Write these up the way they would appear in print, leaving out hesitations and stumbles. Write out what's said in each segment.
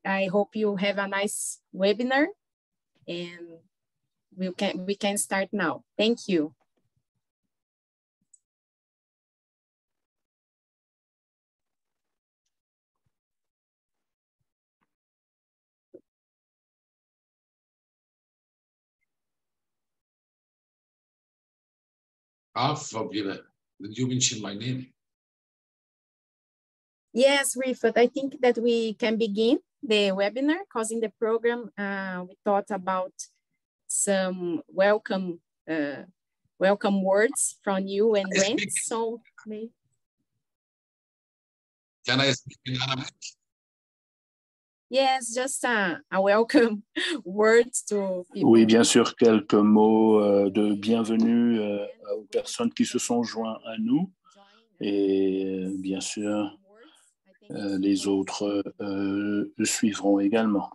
I hope you have a nice webinar, and we can start now. Thank you. Fabiola, did you mention my name? Yes, Rifat, I think that we can begin the webinar because in the program, we thought about some welcome words from you and Rents. So, can I speak in Arabic? Yes, just a welcome words to people. Oui, bien sûr, quelques mots de bienvenue aux personnes qui se sont joints à nous et bien sûr, les autres suivront également.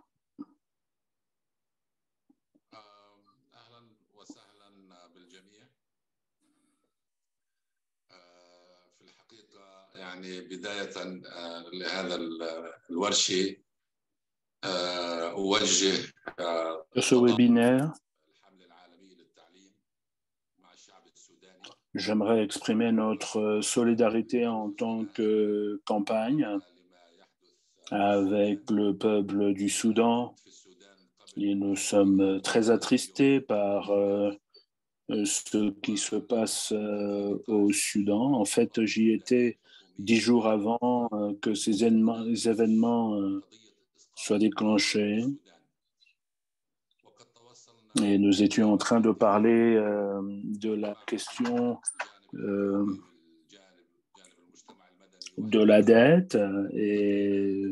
يعني بداية لهذا الورشة أوجه ce webinaire, j'aimerais exprimer notre solidarité en tant que campagne avec le peuple du Soudan. Et nous sommes très attristés par ce qui se passe au Soudan. En fait, j'y étais 10 jours avant que ces événements soient déclenchés. Et nous étions en train de parler de la question de la dette et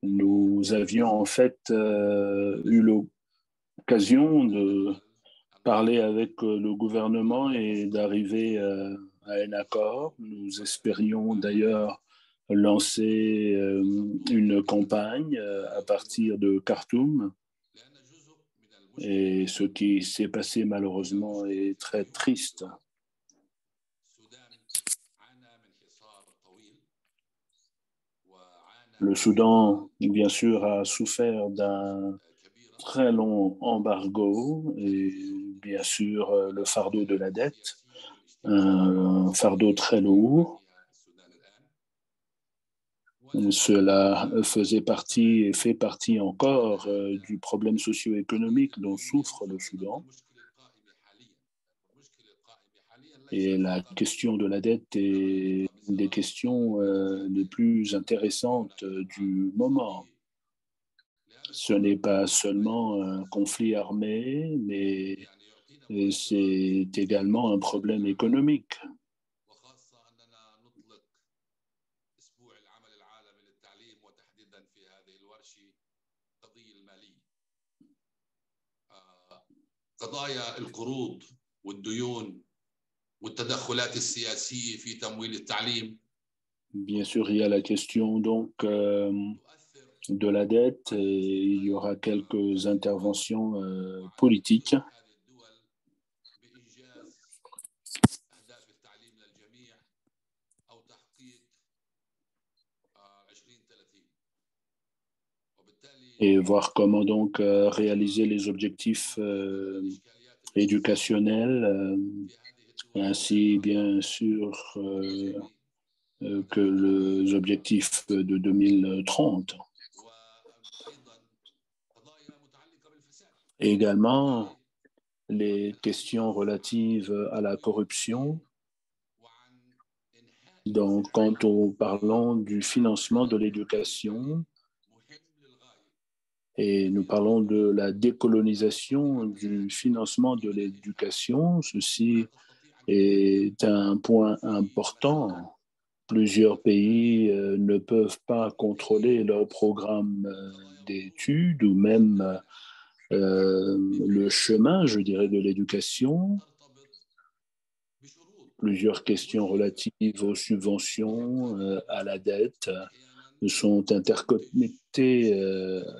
nous avions en fait eu l'occasion de parler avec le gouvernement et d'arriver à un accord. Nous espérions d'ailleurs lancer une campagne à partir de Khartoum. Et ce qui s'est passé malheureusement est très triste. Le Soudan, bien sûr, a souffert d'un très long embargo et bien sûr le fardeau de la dette, un fardeau très lourd. Cela faisait partie et fait partie encore du problème socio-économique dont souffre le Soudan. Et la question de la dette est une des questions les plus intéressantes du moment. Ce n'est pas seulement un conflit armé, mais c'est également un problème économique. قضايا القروض والديون والتدخلات السياسية في تمويل التعليم. Bien sûr, il y a la question donc de la dette et il y aura quelques interventions politiques. Et voir comment donc réaliser les objectifs éducationnels, ainsi bien sûr que les objectifs de 2030. Et également les questions relatives à la corruption. Donc, quand nous parlons du financement de l'éducation, et nous parlons de la décolonisation du financement de l'éducation, ceci est un point important. Plusieurs pays ne peuvent pas contrôler leur programme d'études ou même le chemin, je dirais, de l'éducation. Plusieurs questions relatives aux subventions, à la dette, sont interconnectées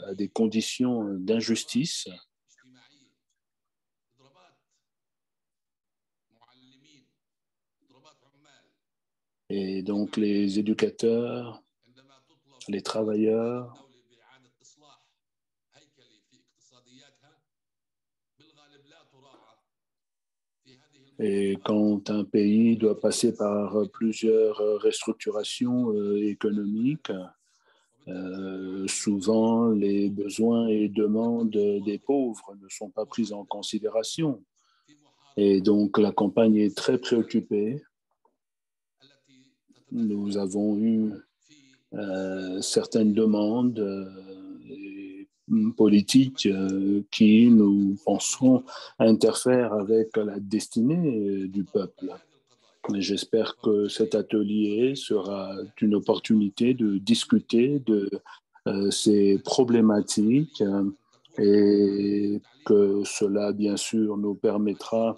à des conditions d'injustice. Et donc les éducateurs, les travailleurs. Et quand un pays doit passer par plusieurs restructurations économiques, souvent les besoins et demandes des pauvres ne sont pas pris en considération. Et donc la campagne est très préoccupée. Nous avons eu certaines demandes politiques qui, nous pensons, interfèrent avec la destinée du peuple. J'espère que cet atelier sera une opportunité de discuter de ces problématiques et que cela, bien sûr, nous permettra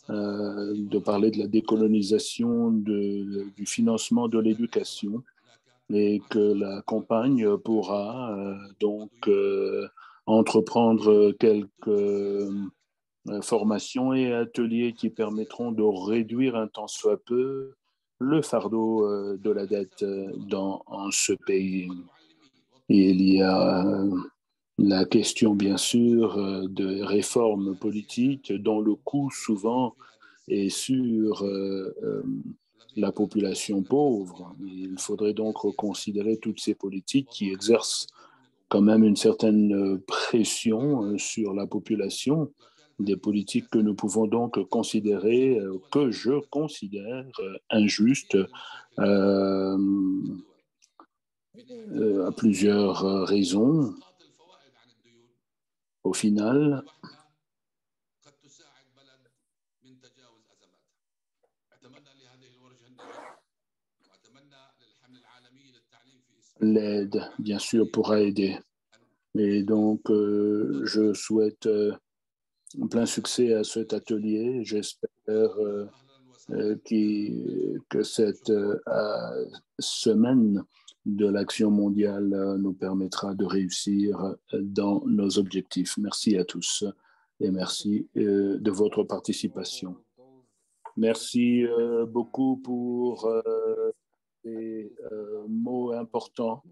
de parler de la décolonisation du financement de l'éducation et que la campagne pourra donc entreprendre quelques formations et ateliers qui permettront de réduire un tant soit peu le fardeau de la dette dans ce pays. Il y a la question, bien sûr, de réformes politiques dont le coût souvent est sur la population pauvre. Il faudrait donc reconsidérer toutes ces politiques qui exercent quand même une certaine pression sur la population, des politiques que nous pouvons donc considérer, que je considère injustes à plusieurs raisons. Au final, l'aide, bien sûr, pourra aider. Et donc, je souhaite plein succès à cet atelier. J'espère que cette semaine de l'Action mondiale nous permettra de réussir dans nos objectifs. Merci à tous et merci de votre participation. Merci beaucoup pour les mots importants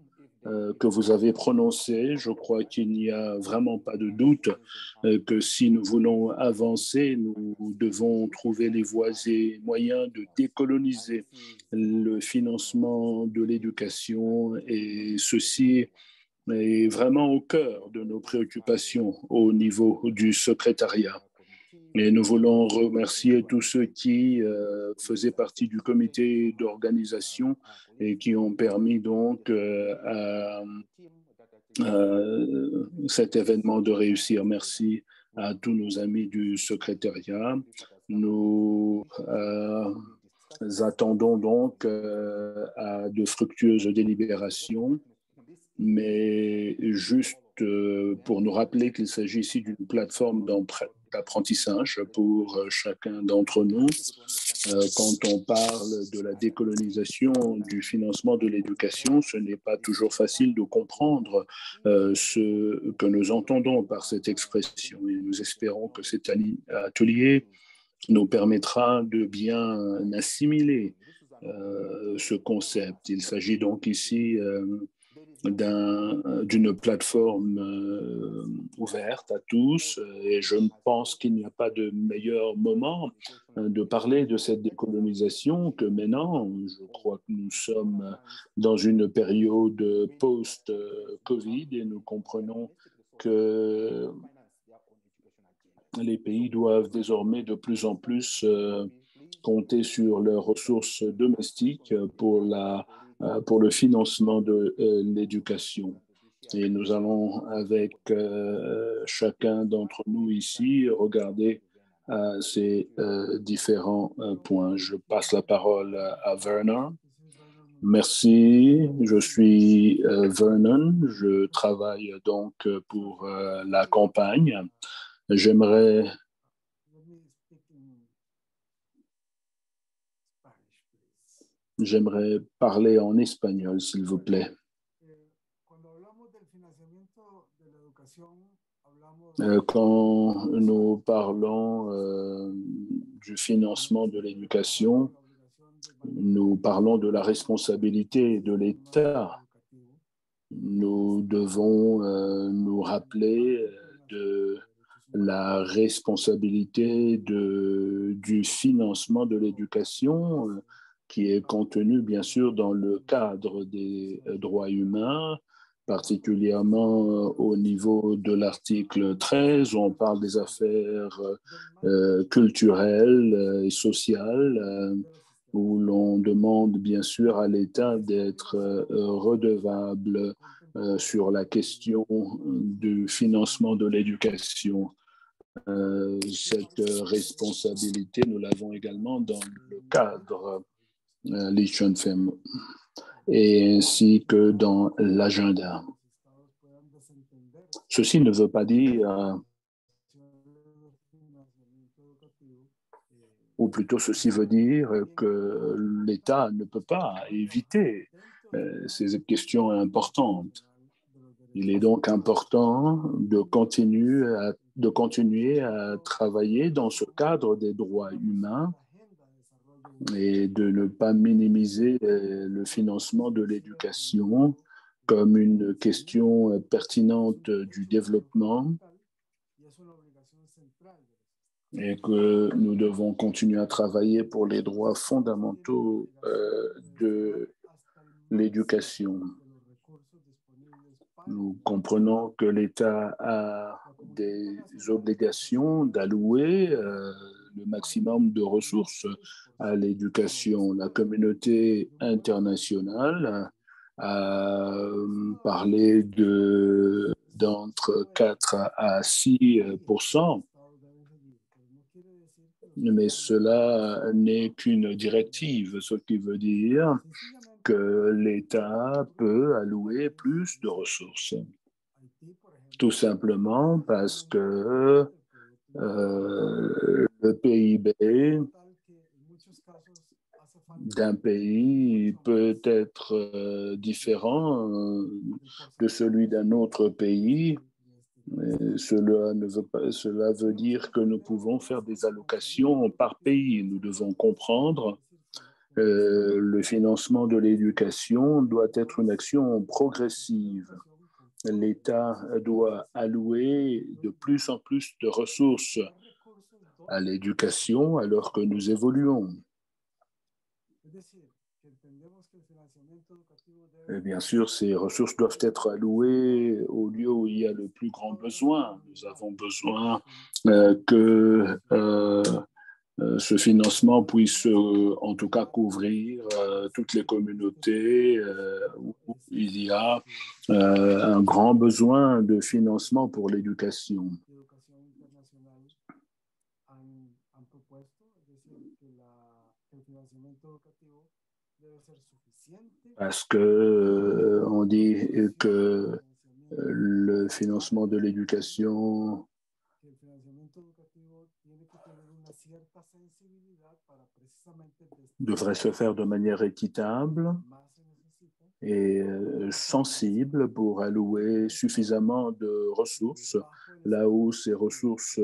que vous avez prononcés. Je crois qu'il n'y a vraiment pas de doute que si nous voulons avancer, nous devons trouver les voies et moyens de décoloniser le financement de l'éducation, et ceci est vraiment au cœur de nos préoccupations au niveau du secrétariat. Et nous voulons remercier tous ceux qui faisaient partie du comité d'organisation et qui ont permis donc à cet événement de réussir. Merci à tous nos amis du secrétariat. Nous attendons donc à de fructueuses délibérations, mais juste pour nous rappeler qu'il s'agit ici d'une plateforme d'apprentissage pour chacun d'entre nous. Quand on parle de la décolonisation du financement de l'éducation, ce n'est pas toujours facile de comprendre ce que nous entendons par cette expression. Et nous espérons que cet atelier nous permettra de bien assimiler ce concept. Il s'agit donc ici d'une plateforme ouverte à tous, et je pense qu'il n'y a pas de meilleur moment de parler de cette décolonisation que maintenant. Je crois que nous sommes dans une période post-Covid et nous comprenons que les pays doivent désormais de plus en plus compter sur leurs ressources domestiques pour le financement de l'éducation. Et nous allons, avec chacun d'entre nous ici, regarder ces différents points. Je passe la parole à Vernon. Merci, je suis Vernon. Je travaille donc pour la campagne. J'aimerais parler en espagnol, s'il vous plaît. Quand nous parlons du financement de l'éducation, nous parlons de la responsabilité de l'État nous devons nous rappeler de la responsabilité du financement de l'éducation qui est contenu bien sûr dans le cadre des droits humains, particulièrement au niveau de l'article 13 où on parle des affaires culturelles et sociales, où l'on demande bien sûr à l'État d'être redevable sur la question du financement de l'éducation. Cette responsabilité, nous l'avons également dans le cadre Lichtenfem et ainsi que dans l'agenda. Ceci ne veut pas dire, ou plutôt ceci veut dire que l'État ne peut pas éviter ces questions importantes. Il est donc important de continuer à travailler dans ce cadre des droits humains et de ne pas minimiser le financement de l'éducation comme une question pertinente du développement et que nous devons continuer à travailler pour les droits fondamentaux de l'éducation. Nous comprenons que l'État a des obligations d'allouer le maximum de ressources à l'éducation. La communauté internationale a parlé d'entre 4 à 6%, mais cela n'est qu'une directive, ce qui veut dire que l'État peut allouer plus de ressources. Tout simplement parce que le PIB d'un pays peut être différent de celui d'un autre pays. Cela veut dire que nous pouvons faire des allocations par pays. Nous devons comprendre le financement de l'éducation doit être une action progressive. L'État doit allouer de plus en plus de ressources à l'éducation alors que nous évoluons. Et bien sûr, ces ressources doivent être allouées au lieu où il y a le plus grand besoin. Nous avons besoin que ce financement puisse en tout cas couvrir toutes les communautés où il y a un grand besoin de financement pour l'éducation. Parce que on dit que le financement de l'éducation devrait se faire de manière équitable et sensible pour allouer suffisamment de ressources là où ces ressources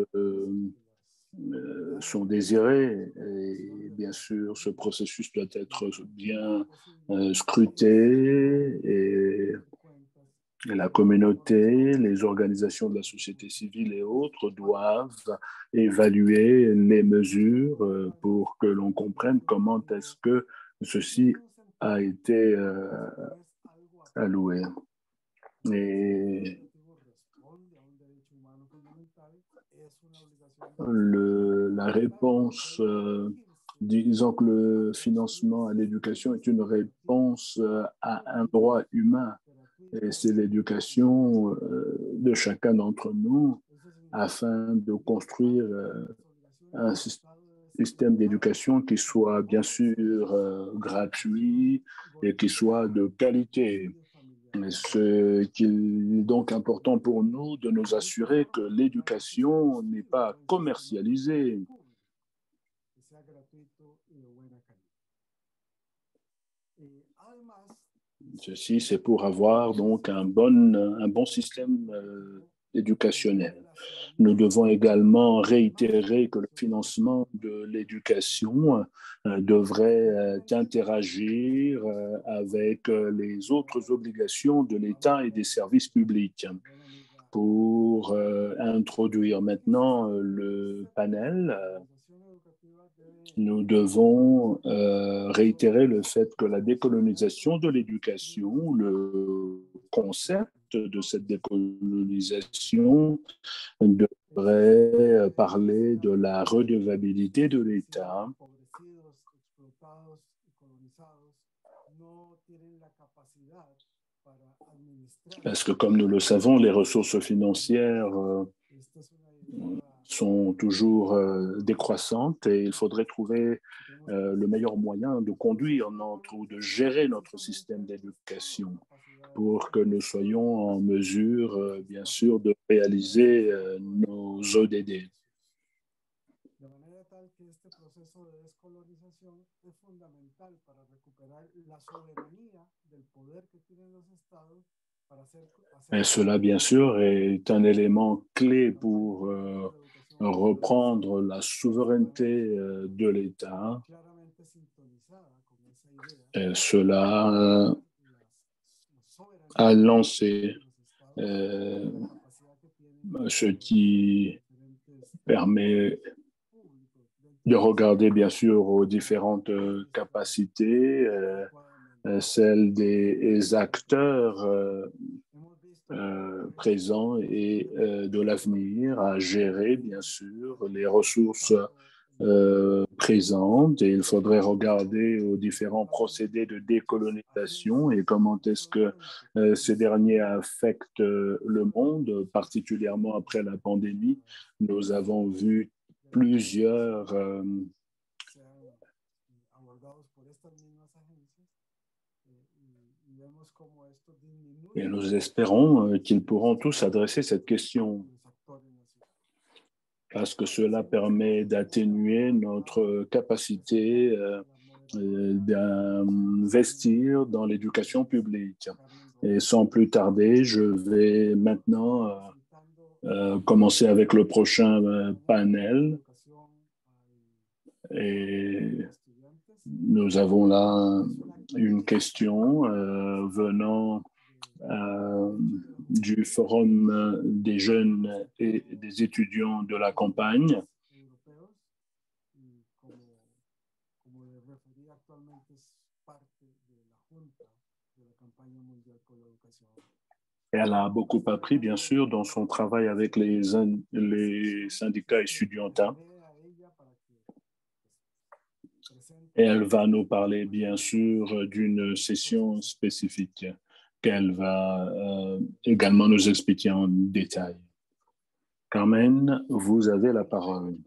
sont désirées. Et bien sûr, ce processus doit être bien scruté et la communauté, les organisations de la société civile et autres doivent évaluer les mesures pour que l'on comprenne comment est-ce que ceci a été alloué. Et la réponse, disons que le financement à l'éducation est une réponse à un droit humain. Et c'est l'éducation de chacun d'entre nous afin de construire un système d'éducation qui soit bien sûr gratuit et qui soit de qualité. Ce qu'il est donc important pour nous de nous assurer que l'éducation n'est pas commercialisée. Ceci, c'est pour avoir donc un bon système éducationnelle. Nous devons également réitérer que le financement de l'éducation devrait interagir avec les autres obligations de l'État et des services publics. Pour introduire maintenant le panel, nous devons réitérer le fait que la décolonisation de l'éducation, le concept de cette décolonisation devrait parler de la redevabilité de l'État parce que, comme nous le savons, les ressources financières sont toujours décroissantes et il faudrait trouver le meilleur moyen de conduire ou de gérer notre système d'éducation pour que nous soyons en mesure, bien sûr, de réaliser nos ODD. Et cela, bien sûr, est un élément clé pour reprendre la souveraineté de l'État. Et cela a lancé ce qui permet de regarder, bien sûr, aux différentes capacités, celles des acteurs présents et de l'avenir à gérer, bien sûr, les ressources présentes, et il faudrait regarder aux différents procédés de décolonisation et comment est-ce que ces derniers affectent le monde, particulièrement après la pandémie. Nous avons vu plusieurs et nous espérons qu'ils pourront tous adresser cette question parce que cela permet d'atténuer notre capacité d'investir dans l'éducation publique. Et sans plus tarder, je vais maintenant commencer avec le prochain panel. Et nous avons là une question venant du Forum des jeunes et des étudiants de la campagne. Elle a beaucoup appris, bien sûr, dans son travail avec les syndicats étudiantins. Et elle va nous parler, bien sûr, d'une session spécifique qu'elle va également nous expliquer en détail. Carmen, vous avez la parole.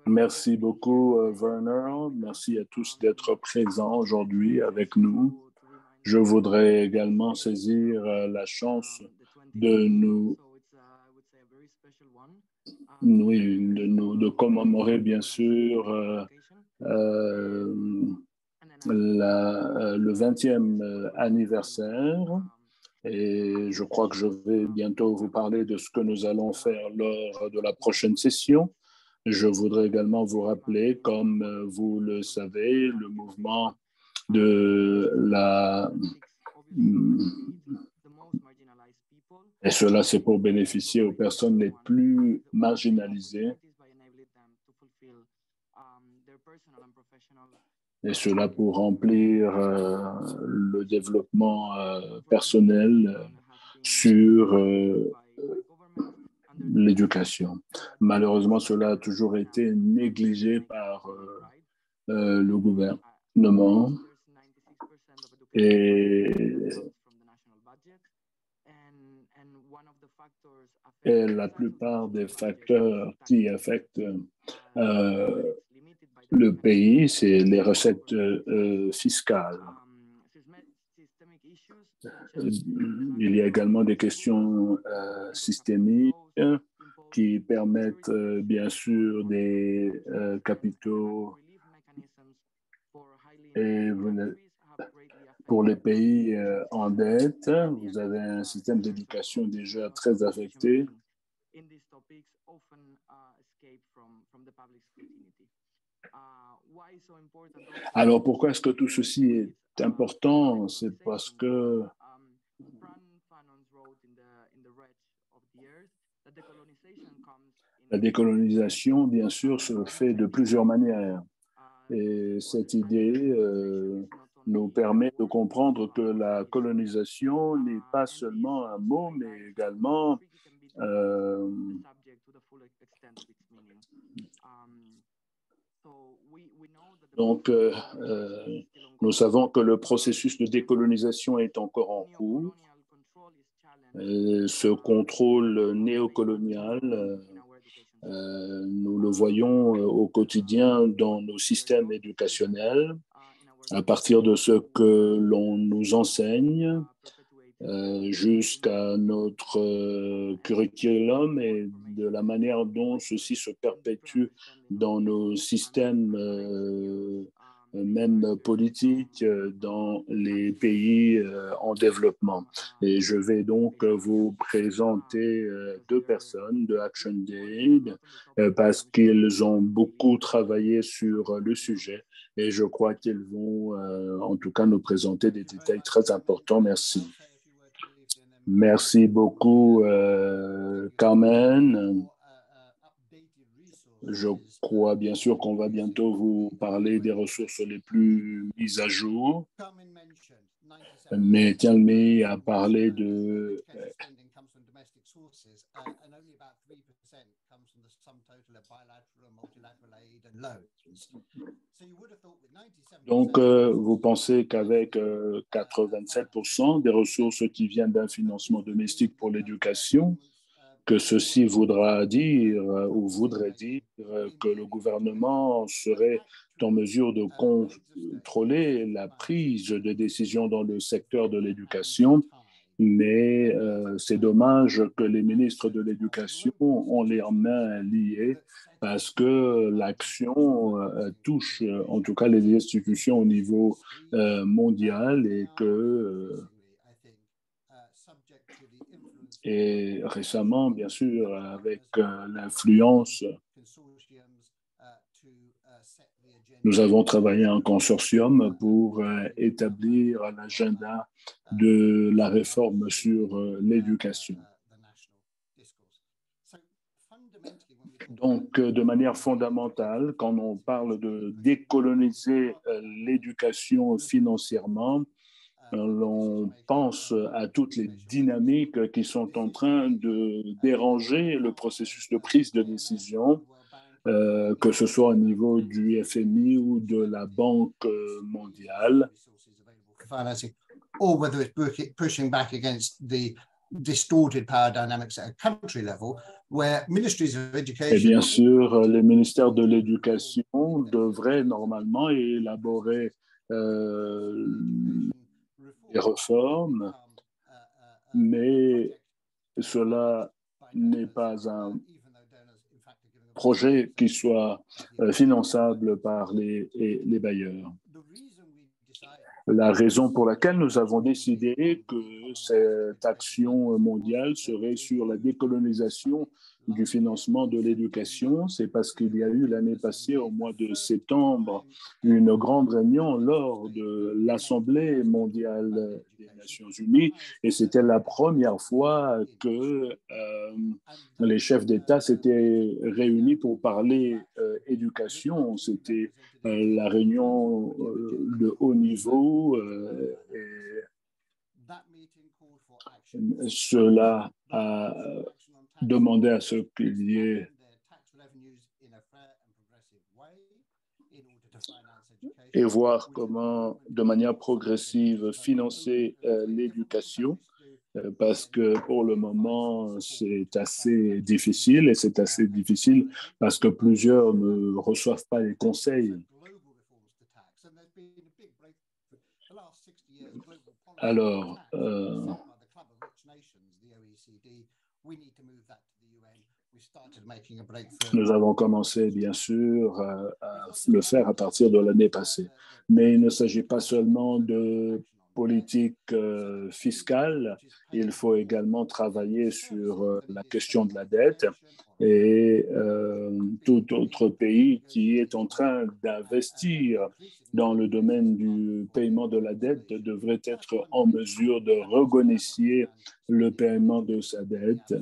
Merci beaucoup, Werner. Merci à tous d'être présents aujourd'hui avec nous. Je voudrais également saisir la chance de commémorer, bien sûr, le 20e anniversaire. Et je crois que je vais bientôt vous parler de ce que nous allons faire lors de la prochaine session. Je voudrais également vous rappeler, comme vous le savez, le mouvement de la... Et cela, c'est pour bénéficier aux personnes les plus marginalisées. Et cela pour remplir le développement personnel sur l'éducation. Malheureusement, cela a toujours été négligé par le gouvernement et la plupart des facteurs qui affectent le pays, c'est les recettes fiscales. Il y a également des questions systémiques qui permettent bien sûr des capitaux et Pour les pays en dette, vous avez un système d'éducation déjà très affecté. Alors, pourquoi est-ce que tout ceci est important? C'est parce que la décolonisation, bien sûr, se fait de plusieurs manières. Et cette idée nous permet de comprendre que la colonisation n'est pas seulement un mot, mais également donc, nous savons que le processus de décolonisation est encore en cours. Ce contrôle néocolonial, nous le voyons au quotidien dans nos systèmes éducationnels, à partir de ce que l'on nous enseigne, jusqu'à notre curriculum et de la manière dont ceci se perpétue dans nos systèmes même politiques dans les pays en développement. Et je vais donc vous présenter deux personnes de ActionAid parce qu'ils ont beaucoup travaillé sur le sujet et je crois qu'ils vont en tout cas nous présenter des détails très importants. Merci. Merci beaucoup, Carmen. Je crois bien sûr qu'on va bientôt vous parler des ressources les plus mises à jour. Mais Thelmy a parlé de... Donc, vous pensez qu'avec 87% des ressources qui viennent d'un financement domestique pour l'éducation, que ceci voudra dire ou voudrait dire que le gouvernement serait en mesure de contrôler la prise de décision dans le secteur de l'éducation, mais c'est dommage que les ministres de l'éducation ont les mains liées parce que l'action touche en tout cas les institutions au niveau mondial et que et récemment, bien sûr, avec l'influence, nous avons travaillé en consortium pour établir l'agenda de la réforme sur l'éducation. Donc, de manière fondamentale, quand on parle de décoloniser l'éducation financièrement, on pense à toutes les dynamiques qui sont en train de déranger le processus de prise de décision, que ce soit au niveau du FMI ou de la Banque mondiale. Or whether it's pushing back against the distorted power dynamics at a country level, where ministries of education... Et bien sûr, les ministères de l'éducation devraient normalement élaborer des réformes, mais cela n'est pas un projet qui soit finançable par les bailleurs. La raison pour laquelle nous avons décidé que cette action mondiale serait sur la décolonisation du financement de l'éducation, c'est parce qu'il y a eu l'année passée, au mois de septembre, une grande réunion lors de l'Assemblée mondiale des Nations Unies et c'était la première fois que les chefs d'État s'étaient réunis pour parler éducation. C'était la réunion de haut niveau et cela a demandé à ce qu'il y ait et voir comment, de manière progressive, financer l'éducation, parce que pour le moment, c'est assez difficile, et c'est assez difficile parce que plusieurs ne reçoivent pas les conseils. Alors, nous avons commencé, bien sûr, à le faire à partir de l'année passée. Mais il ne s'agit pas seulement de politique fiscale. Il faut également travailler sur la question de la dette et tout autre pays qui est en train d'investir dans le domaine du paiement de la dette devrait être en mesure de renégocier le paiement de sa dette.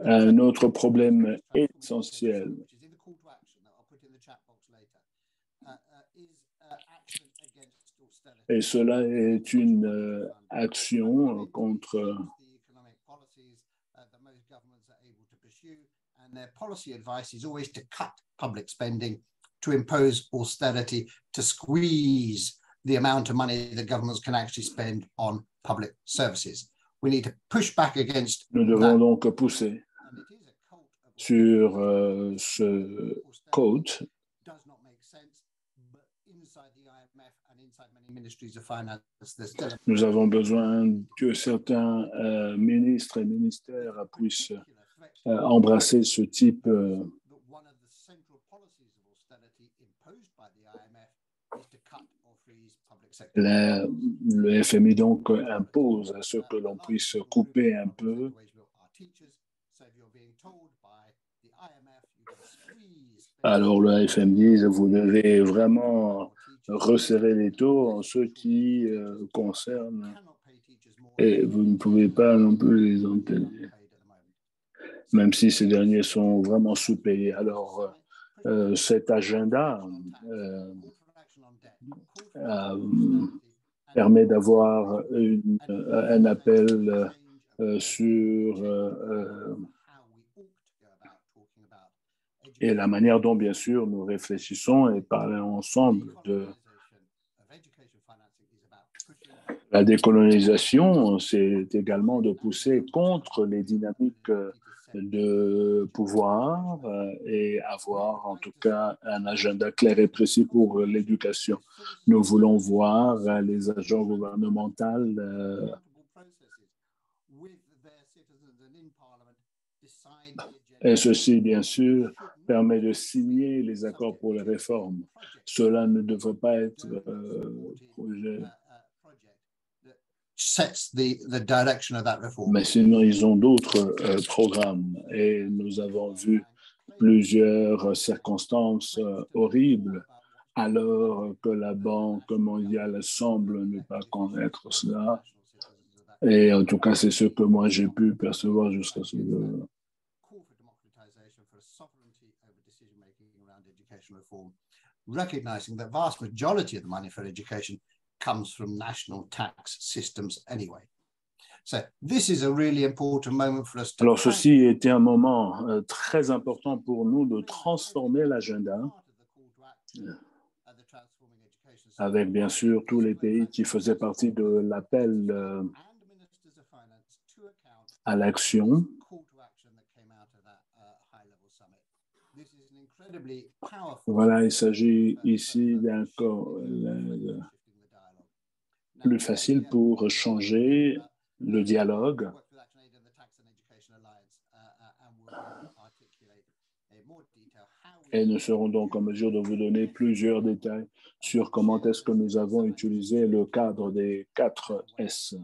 Un autre problème essentiel, et cela est une action contre their policy advice is always to cut public spending, to impose austerity, to squeeze the amount of money that governments can actually spend on public services. We need to push back against Nous devons donc pousser sur ce code. Nous avons besoin que certains ministres et ministères puissent embrasser ce type le FMI donc impose à ce que l'on puisse couper un peu. Alors le FMI dit, vous devez vraiment resserrer les taux en ce qui concerne et vous ne pouvez pas non plus les enterrer, même si ces derniers sont vraiment sous-payés. Alors cet agenda permet d'avoir un appel sur et la manière dont, bien sûr, nous réfléchissons et parlons ensemble de la décolonisation, c'est également de pousser contre les dynamiques de pouvoir et avoir en tout cas un agenda clair et précis pour l'éducation. Nous voulons voir les agents gouvernementaux et ceci, bien sûr, permet de signer les accords pour les réformes. Cela ne devrait pas être projet. Mais sinon, ils ont d'autres programmes et nous avons vu plusieurs circonstances horribles alors que la Banque mondiale semble ne pas connaître cela. Et en tout cas, c'est ce que moi j'ai pu percevoir jusqu'à ce jour. Recognizing that vast majority of the money for education comes from national tax systems anyway. So this is a really important moment for us to... Alors ceci était un moment très important pour nous de transformer l'agenda avec bien sûr tous les pays qui faisaient partie de l'appel à l'action. Voilà, il s'agit ici d'un corps plus facile pour changer le dialogue. Et nous serons donc en mesure de vous donner plusieurs détails sur comment est-ce que nous avons utilisé le cadre des 4 S.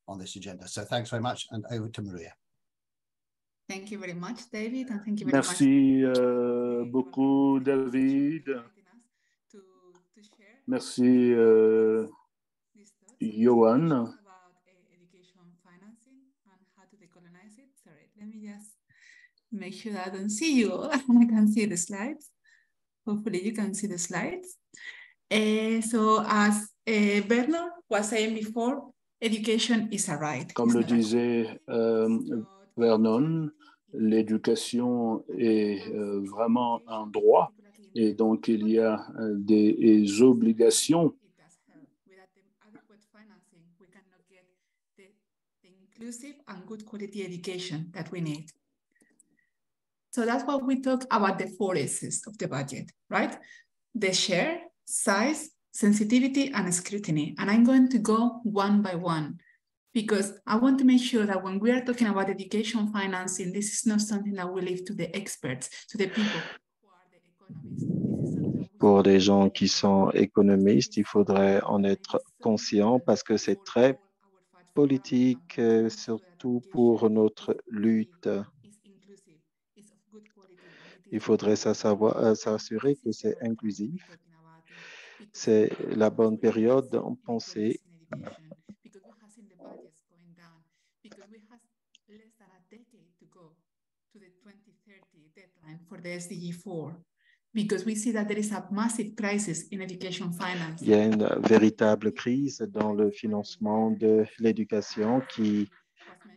On this agenda. So thanks very much, and over to Maria. Thank you very much, David, and thank you very Merci beaucoup, David. Merci, Johan. Sorry, let me just make sure that I don't see you all. I can see the slides. Hopefully you can see the slides. So as Bernard was saying before, education is a right. Comme le disait Vernon, l'éducation est vraiment un droit et donc il y a des obligations. Inclusive and good quality education that we need. So that's what we talk about the 4 S's of the budget, right? The share, size, sensitivity, and scrutiny. And I'm going to go one by one. Because I want to make sure that when we are talking about education financing, this is not something that we leave to the experts, to the people who are the economists. Pour des gens qui sont économistes, il faudrait en être conscient parce que c'est très politique, surtout pour notre lutte. Il faudrait s'assurer que c'est inclusif. C'est la bonne période d'en penser. Because we see that there is a massive crisis in education finance. Il y a une véritable crise dans le financement de l'éducation qui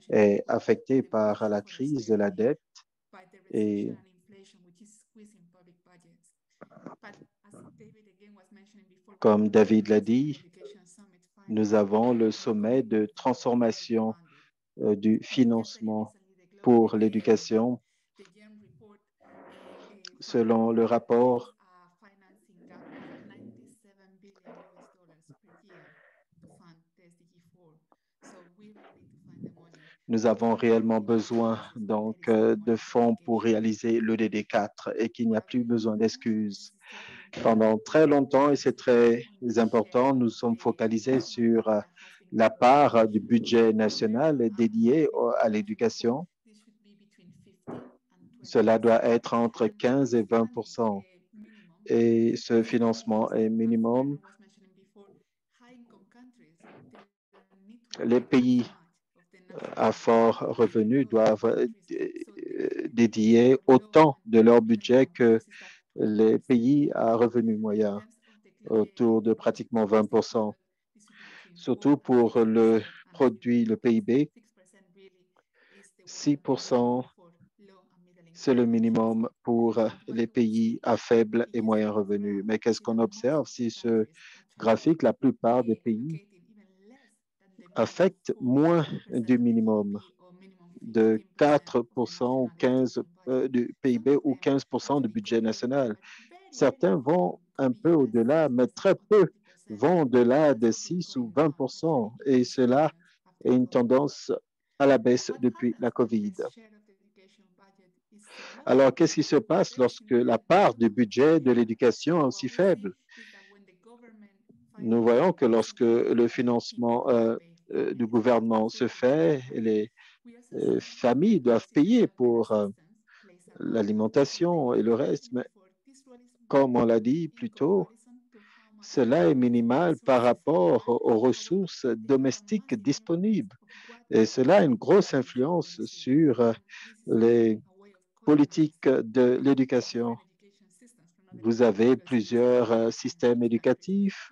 est affectée par la crise de la dette et comme David l'a dit, nous avons le sommet de transformation du financement pour l'éducation. Selon le rapport, nous avons réellement besoin donc de fonds pour réaliser l'EDD4 et qu'il n'y a plus besoin d'excuses. Pendant très longtemps, et c'est très important, nous sommes focalisés sur la part du budget national dédié à l'éducation. Cela doit être entre 15 et 20%. Et ce financement est minimum. Les pays à fort revenu doivent dédier autant de leur budget que les pays à revenu moyen, autour de pratiquement 20%. Surtout pour le produit, le PIB, 6%, c'est le minimum pour les pays à faible et moyen revenu. Mais qu'est-ce qu'on observe? Si ce graphique, la plupart des pays affectent moins du minimum de 4% ou 15% du PIB ou 15% du budget national. Certains vont un peu au-delà, mais très peu vont au-delà de 6 ou 20%. Et cela est une tendance à la baisse depuis la COVID. Alors, qu'est-ce qui se passe lorsque la part du budget de l'éducation est aussi faible? Nous voyons que lorsque le financement du gouvernement se fait, les familles doivent payer pour l'alimentation et le reste, mais comme on l'a dit plus tôt, cela est minimal par rapport aux ressources domestiques disponibles. Et cela a une grosse influence sur les politiques de l'éducation. Vous avez plusieurs systèmes éducatifs.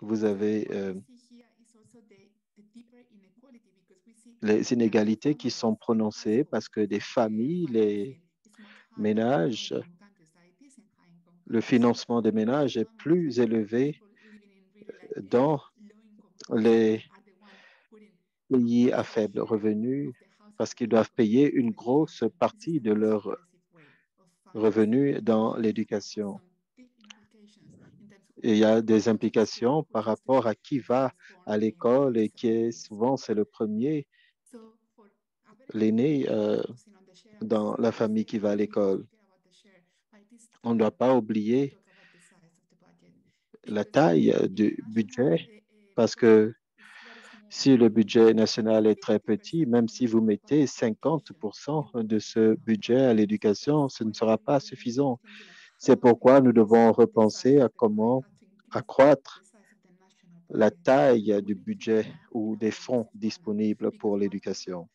Vous avez les inégalités qui sont prononcées parce que des familles, les ménages, le financement des ménages est plus élevé dans les pays à faible revenu parce qu'ils doivent payer une grosse partie de leurs revenus dans l'éducation. Et il y a des implications par rapport à qui va à l'école et qui est souvent, c'est le premier, l'aîné dans la famille qui va à l'école. On ne doit pas oublier la taille du budget parce que si le budget national est très petit, même si vous mettez 50% de ce budget à l'éducation, ce ne sera pas suffisant. C'est pourquoi nous devons repenser à comment accroître la taille du budget ou des fonds disponibles pour l'éducation.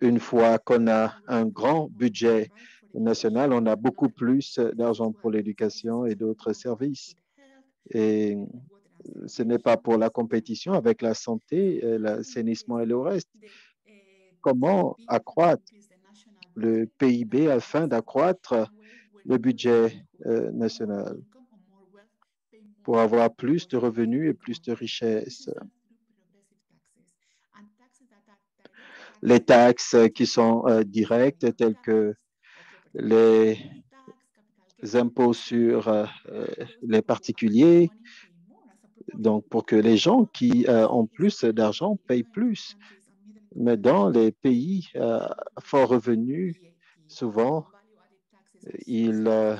Une fois qu'on a un grand budget national, on a beaucoup plus d'argent pour l'éducation et d'autres services. Et ce n'est pas pour la compétition avec la santé, l'assainissement et le reste. Comment accroître le PIB afin d'accroître le budget national pour avoir plus de revenus et plus de richesses? Les taxes qui sont directes, telles que les impôts sur les particuliers, donc pour que les gens qui ont plus d'argent payent plus. Mais dans les pays fort revenus, souvent, ils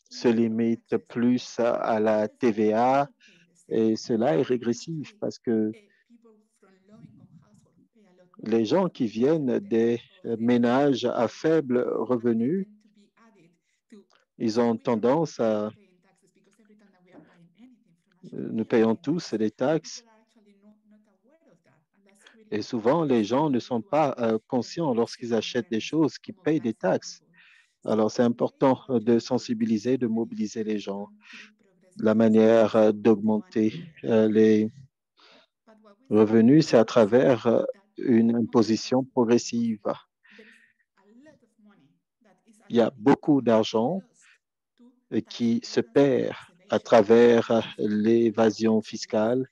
se limitent plus à la TVA et cela est régressif parce que les gens qui viennent des ménages à faible revenu, ils ont tendance à nous payons tous des taxes et souvent les gens ne sont pas conscients lorsqu'ils achètent des choses qu'ils payent des taxes. Alors c'est important de sensibiliser, de mobiliser les gens. La manière d'augmenter les revenus, c'est à travers une imposition progressive. Il y a beaucoup d'argent qui se perd à travers l'évasion fiscale,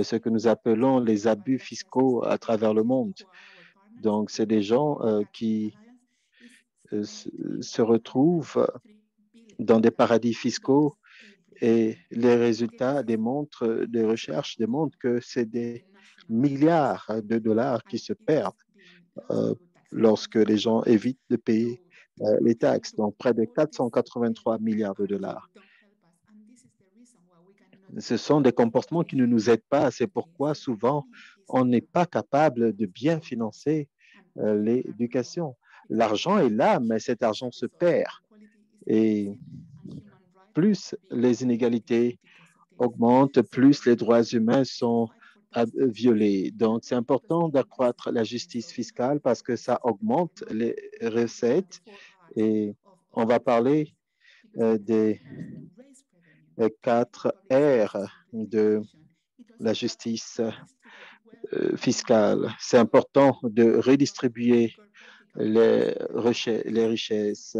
ce que nous appelons les abus fiscaux à travers le monde. Donc, c'est des gens qui se retrouvent dans des paradis fiscaux et les résultats des recherches démontrent que c'est des milliards de dollars qui se perdent lorsque les gens évitent de payer les taxes, donc près de 483 milliards de dollars. Ce sont des comportements qui ne nous aident pas. C'est pourquoi souvent, on n'est pas capable de bien financer l'éducation. L'argent est là, mais cet argent se perd. Et plus les inégalités augmentent, plus les droits humains sont violés. Donc, c'est important d'accroître la justice fiscale parce que ça augmente les recettes. Et on va parler des 4 R de la justice fiscale. C'est important de redistribuer les richesses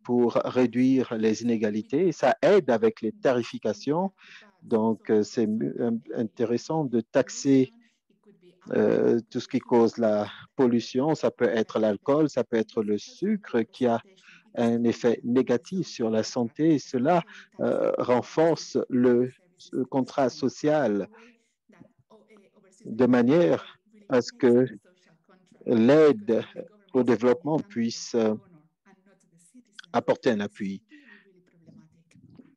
pour réduire les inégalités. Ça aide avec les tarifications. Donc, c'est intéressant de taxer tout ce qui cause la pollution. Ça peut être l'alcool, ça peut être le sucre qui a un effet négatif sur la santé. Et cela renforce le contrat social de manière à ce que l'aide au développement puisse apporter un appui.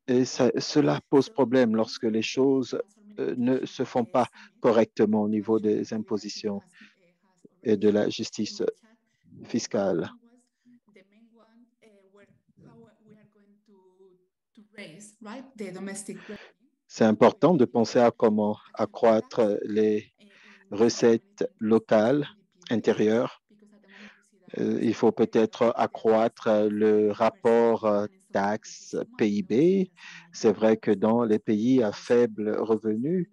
Et cela pose problème lorsque les choses ne se font pas correctement au niveau des impositions et de la justice fiscale. C'est important de penser à comment accroître les recettes locales intérieures. Il faut peut-être accroître le rapport taxe-PIB. C'est vrai que dans les pays à faible revenu,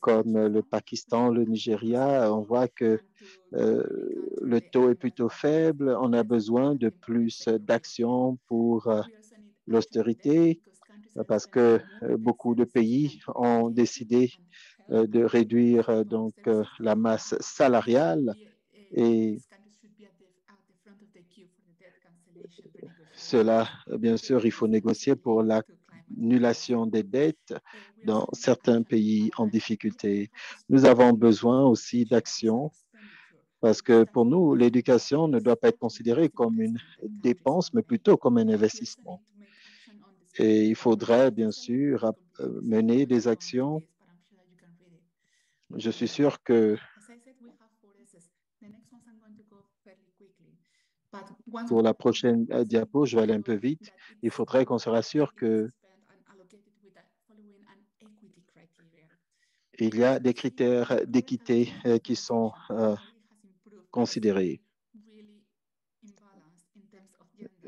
comme le Pakistan, le Nigeria, on voit que le taux est plutôt faible. On a besoin de plus d'actions pour l'austérité parce que beaucoup de pays ont décidé de réduire donc la masse salariale et cela, bien sûr, il faut négocier pour l'annulation des dettes dans certains pays en difficulté. Nous avons besoin aussi d'actions parce que pour nous, l'éducation ne doit pas être considérée comme une dépense, mais plutôt comme un investissement. Et il faudrait, bien sûr, mener des actions. Je suis sûr que pour la prochaine diapo, je vais aller un peu vite. Il faudrait qu'on se rassure que il y a des critères d'équité qui sont considérés.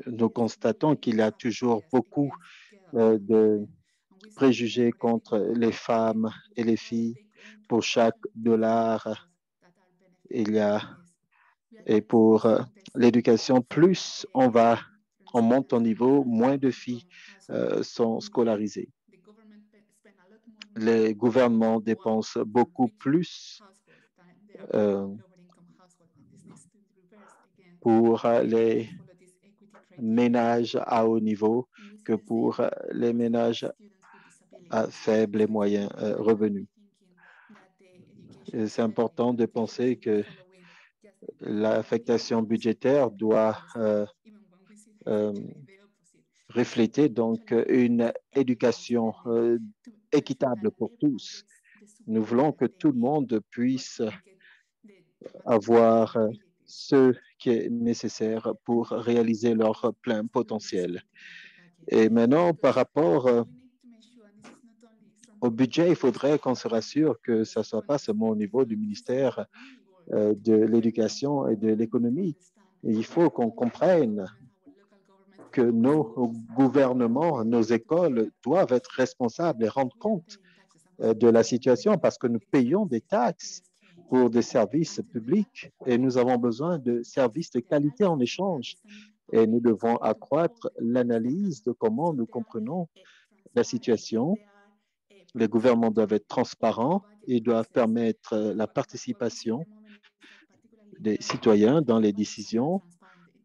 Nous constatons qu'il y a toujours beaucoup de préjugés contre les femmes et les filles. Pour chaque dollar, il y a, et pour l'éducation, plus on monte en niveau, moins de filles sont scolarisées. Les gouvernements dépensent beaucoup plus pour les ménages à haut niveau que pour les ménages à faible et moyen revenu. C'est important de penser que l'affectation budgétaire doit refléter donc une éducation équitable pour tous. Nous voulons que tout le monde puisse avoir ce qui est nécessaire pour réaliser leur plein potentiel. Et maintenant, par rapport au budget, il faudrait qu'on se rassure que ça ne soit pas seulement au niveau du ministère de l'Éducation et de l'Économie. Il faut qu'on comprenne que nos gouvernements, nos écoles doivent être responsables et rendre compte de la situation parce que nous payons des taxes pour des services publics et nous avons besoin de services de qualité en échange. Et nous devons accroître l'analyse de comment nous comprenons la situation. Les gouvernements doivent être transparents et doivent permettre la participation des citoyens dans les décisions.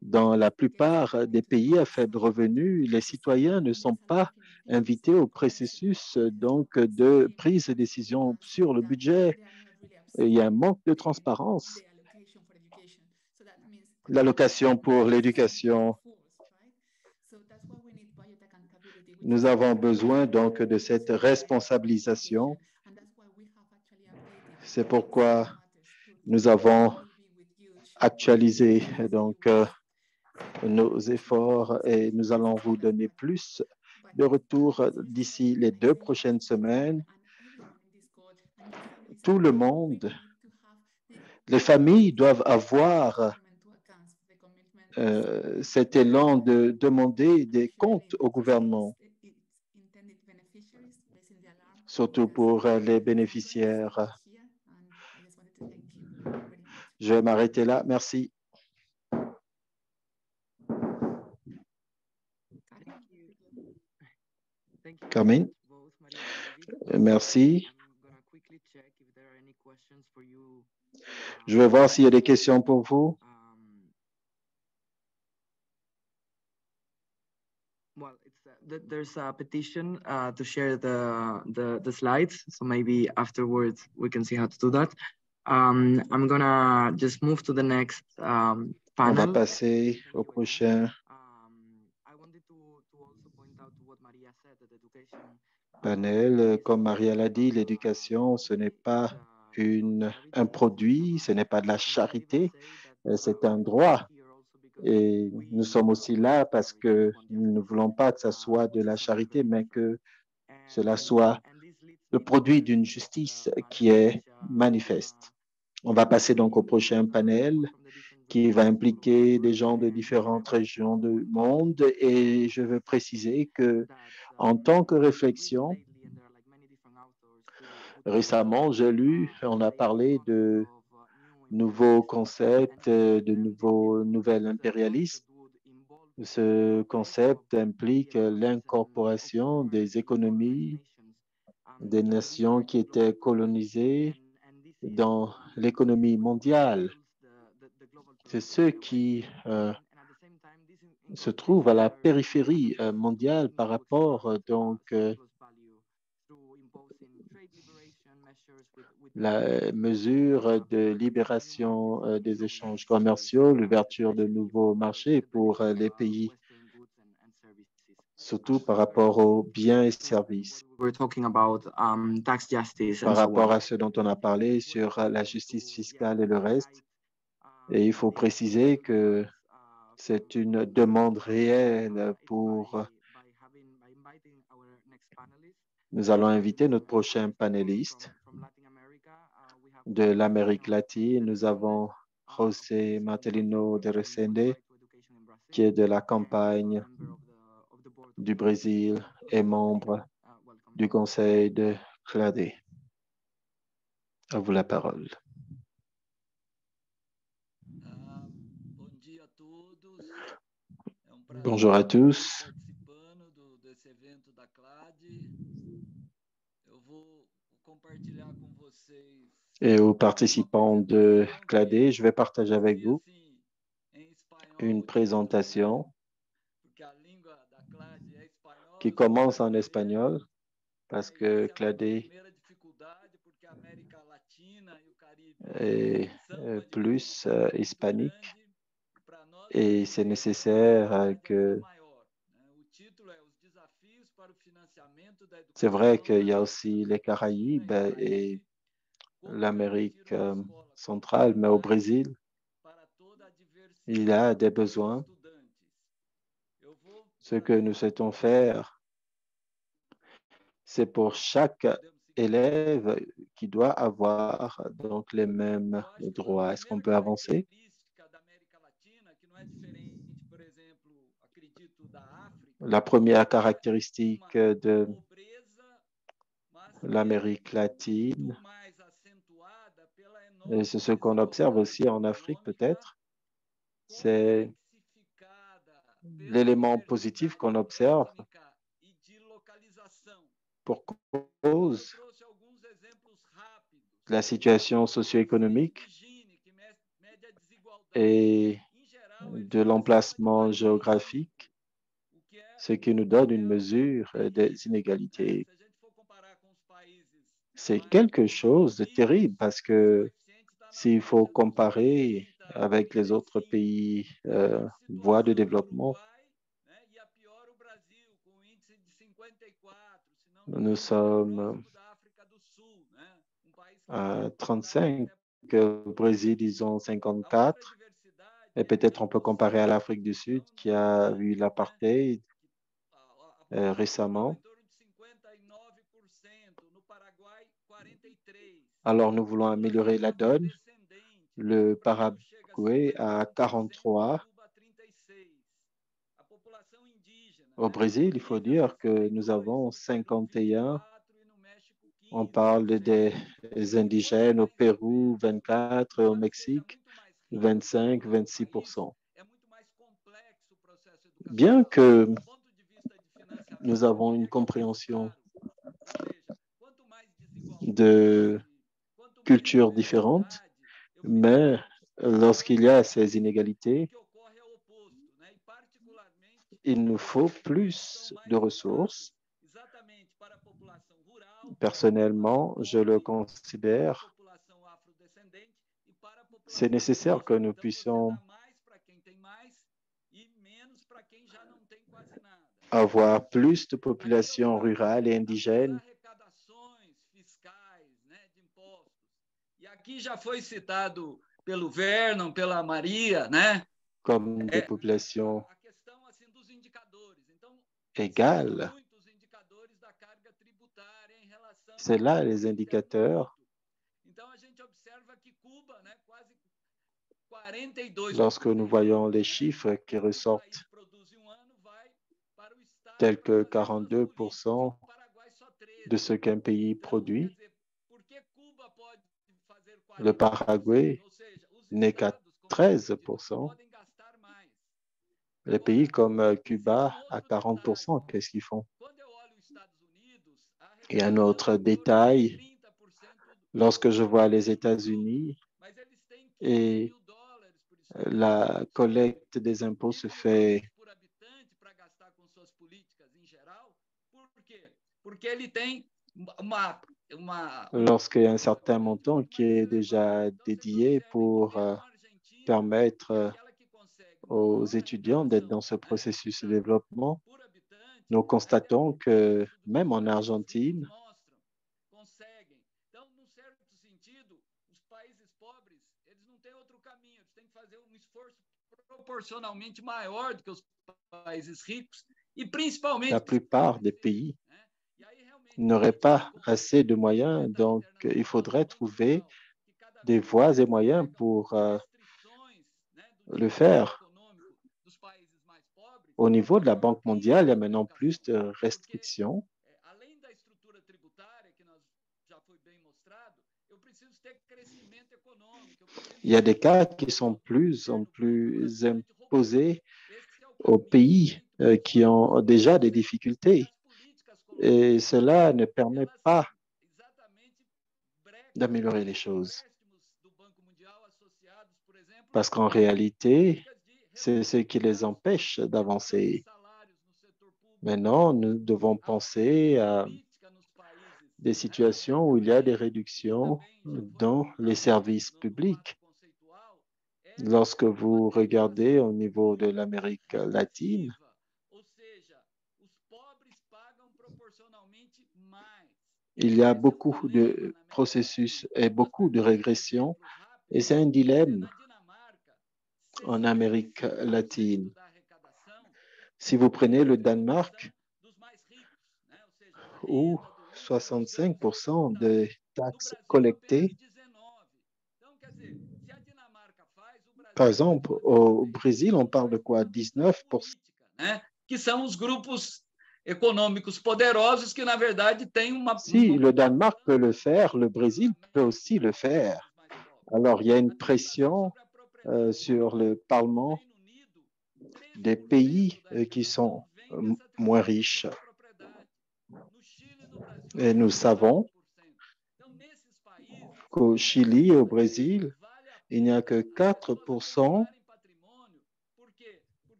Dans la plupart des pays à faible revenu, les citoyens ne sont pas invités au processus donc de prise de décision sur le budget. Il y a un manque de transparence. L'allocation pour l'éducation. Nous avons besoin donc de cette responsabilisation. C'est pourquoi nous avons actualisé donc nos efforts et nous allons vous donner plus de retours d'ici les 2 prochaines semaines. Tout le monde, les familles doivent avoir cet élan de demander des comptes au gouvernement, surtout pour les bénéficiaires. Je vais m'arrêter là. Merci. Carmen. Merci. Je vais voir s'il y a des questions pour vous. Well, there's a petition to share the slides, so maybe afterwards we can see how to do that. I'm gonna just move to the next panel. On va passer au prochain panel. Comme Maria l'a dit, l'éducation, ce n'est pas un produit, ce n'est pas de la charité, c'est un droit. Et nous sommes aussi là parce que nous ne voulons pas que ce soit de la charité, mais que cela soit le produit d'une justice qui est manifeste. On va passer donc au prochain panel qui va impliquer des gens de différentes régions du monde. Et je veux préciser que, en tant que réflexion, récemment, j'ai lu, on a parlé de nouveaux concepts, de nouvel impérialisme. Ce concept implique l'incorporation des économies des nations qui étaient colonisées dans l'économie mondiale. C'est ceux qui se trouvent à la périphérie mondiale par rapport donc la mesure de libération des échanges commerciaux, l'ouverture de nouveaux marchés pour les pays, surtout par rapport aux biens et services. Par rapport à ce dont on a parlé sur la justice fiscale et le reste, et il faut préciser que c'est une demande réelle pour... Nous allons inviter notre prochain panéliste de l'Amérique latine. Nous avons José Martelino de Resende, qui est de la campagne du Brésil et membre du conseil de CLADE. À vous la parole. Bonjour à tous. Et aux participants de CLADE, je vais partager avec vous une présentation qui commence en espagnol parce que Cladé est plus hispanique et c'est nécessaire que... C'est vrai qu'il y a aussi les Caraïbes et l'Amérique centrale, mais au Brésil, il y a des besoins. Ce que nous souhaitons faire, c'est pour chaque élève qui doit avoir donc les mêmes droits. Est-ce qu'on peut avancer? La première caractéristique de l'Amérique latine, et c'est ce qu'on observe aussi en Afrique peut-être, c'est l'élément positif qu'on observe pour cause de la situation socio-économique et de l'emplacement géographique, ce qui nous donne une mesure des inégalités. C'est quelque chose de terrible parce que s'il faut comparer avec les autres pays voies de développement, nous sommes à 35, au Brésil, ils ont 54, et peut-être on peut comparer à l'Afrique du Sud qui a vu l'apartheid récemment. Alors, nous voulons améliorer la donne. Le Paraguay a 43. Au Brésil, il faut dire que nous avons 51. On parle des indigènes au Pérou, 24, et au Mexique, 25, 26%. Bien que nous avons une compréhension de cultures différentes, mais lorsqu'il y a ces inégalités, il nous faut plus de ressources. Personnellement, je le considère, c'est nécessaire que nous puissions avoir plus de populations rurales et indigènes. E aqui já foi citado pelo Vernon, pela Maria, né? Comme des populations égales. C'est là les indicateurs. Lorsque nous voyons les chiffres qui ressortent, tels que 42% de ce qu'un pays produit, le Paraguay n'est qu'à 13%. Les pays comme Cuba à 40%, qu'est-ce qu'ils font? Et un autre détail, lorsque je vois les États-Unis et la collecte des impôts se fait lorsqu'il y a un certain montant qui est déjà dédié pour permettre aux étudiants d'être dans ce processus de développement, nous constatons que même en Argentine, la plupart des pays n'auraient pas assez de moyens, donc il faudrait trouver des voies et moyens pour le faire. Au niveau de la Banque mondiale, il y a maintenant plus de restrictions. Il y a des cas qui sont plus en plus imposés aux pays qui ont déjà des difficultés. Et cela ne permet pas d'améliorer les choses. Parce qu'en réalité, c'est ce qui les empêche d'avancer. Maintenant, nous devons penser à des situations où il y a des réductions dans les services publics. Lorsque vous regardez au niveau de l'Amérique latine, il y a beaucoup de processus et beaucoup de régressions, et c'est un dilemme en Amérique latine. Si vous prenez le Danemark, où 65% des taxes collectées, par exemple, au Brésil, on parle de quoi? 19%. Que são os grupos econômicos poderosos que, na verdade, têm uma... Si le Danemark peut le faire, le Brésil peut aussi le faire. Alors, il y a une pression sur le Parlement des pays qui sont moins riches. Et nous savons qu'au Chili et au Brésil, il n'y a que 4%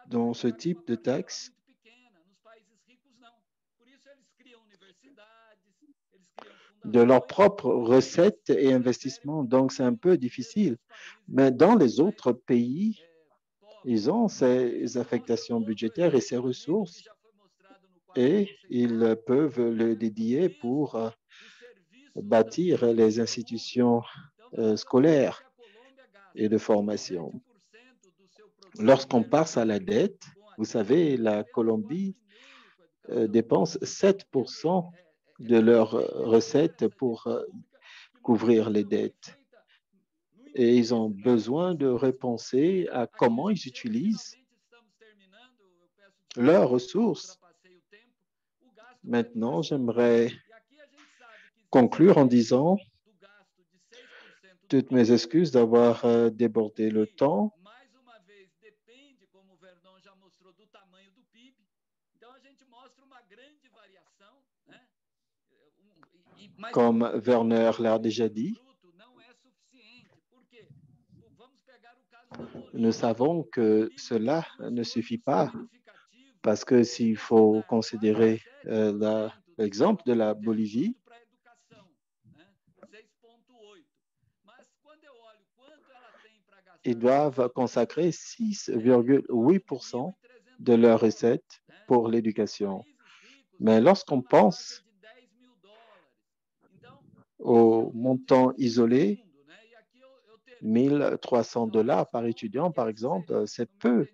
dans ce type de taxe. De leurs propres recettes et investissements. Donc, c'est un peu difficile. Mais dans les autres pays, ils ont ces affectations budgétaires et ces ressources et ils peuvent le dédier pour bâtir les institutions scolaires et de formation. Lorsqu'on passe à la dette, vous savez, la Colombie dépense 7% de leurs recettes pour couvrir les dettes. Et ils ont besoin de repenser à comment ils utilisent leurs ressources. Maintenant, j'aimerais conclure en disant toutes mes excuses d'avoir débordé le temps. Comme Werner l'a déjà dit, nous savons que cela ne suffit pas parce que s'il faut considérer l'exemple de la Bolivie, ils doivent consacrer 6,8% de leurs recettes pour l'éducation. Mais lorsqu'on pense au montant isolé, $1 300 par étudiant, par exemple, c'est peu.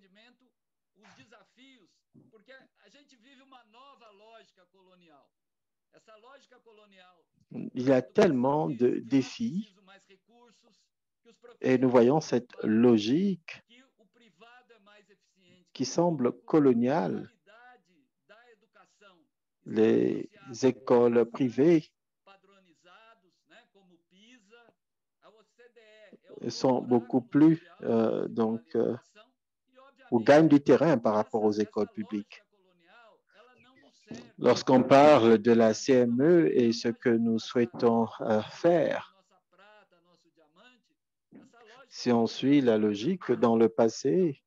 Il y a tellement de défis et nous voyons cette logique qui semble coloniale. Les écoles privées sont beaucoup plus, ou gagnent du terrain par rapport aux écoles publiques. Lorsqu'on parle de la CME et ce que nous souhaitons faire, si on suit la logique, dans le passé,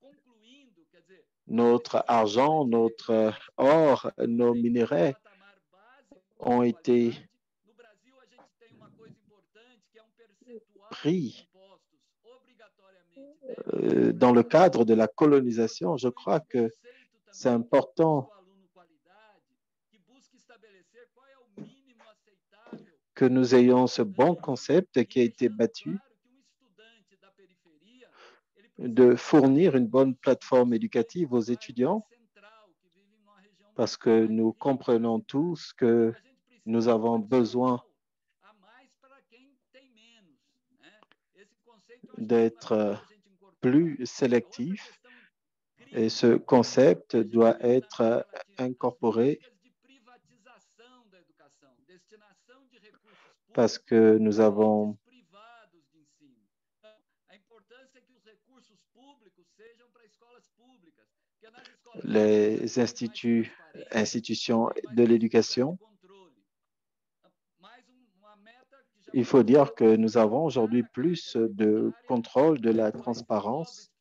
notre argent, notre or, nos minerais ont été pris dans le cadre de la colonisation. Je crois que c'est important que nous ayons ce bon concept qui a été battu de fournir une bonne plateforme éducative aux étudiants parce que nous comprenons tous que nous avons besoin d'être plus sélectifs et ce concept doit être incorporé parce que nous avons les institutions de l'éducation. Il faut dire que nous avons aujourd'hui plus de contrôle de la transparence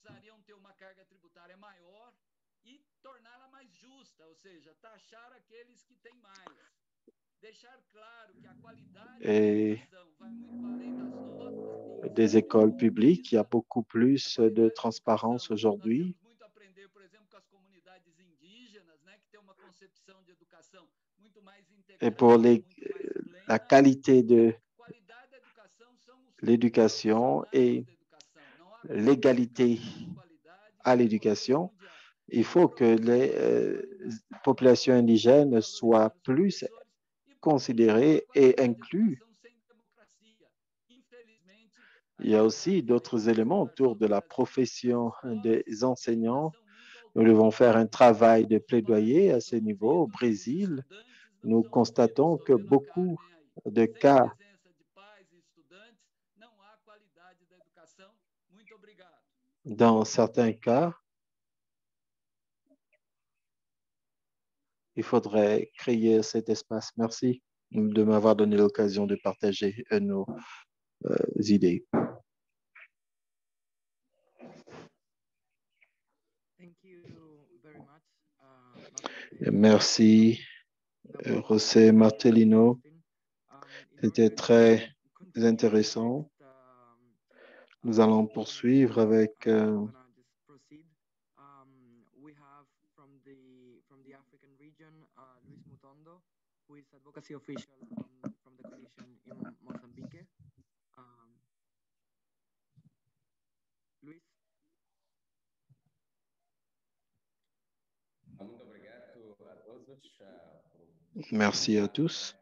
et des écoles publiques. Il y a beaucoup plus de transparence aujourd'hui. Et pour la qualité de l'éducation et l'égalité à l'éducation, il faut que les populations indigènes soient plus considérées et incluses. Il y a aussi d'autres éléments autour de la profession des enseignants. Nous devons faire un travail de plaidoyer à ce niveau. Au Brésil, nous constatons que beaucoup de cas dans certains cas, il faudrait créer cet espace. Merci de m'avoir donné l'occasion de partager nos idées. Merci, José Martelino. C'était très intéressant. Nous allons poursuivre avec Luis advocacy official from the coalition in Mozambique. Luis. Merci à tous.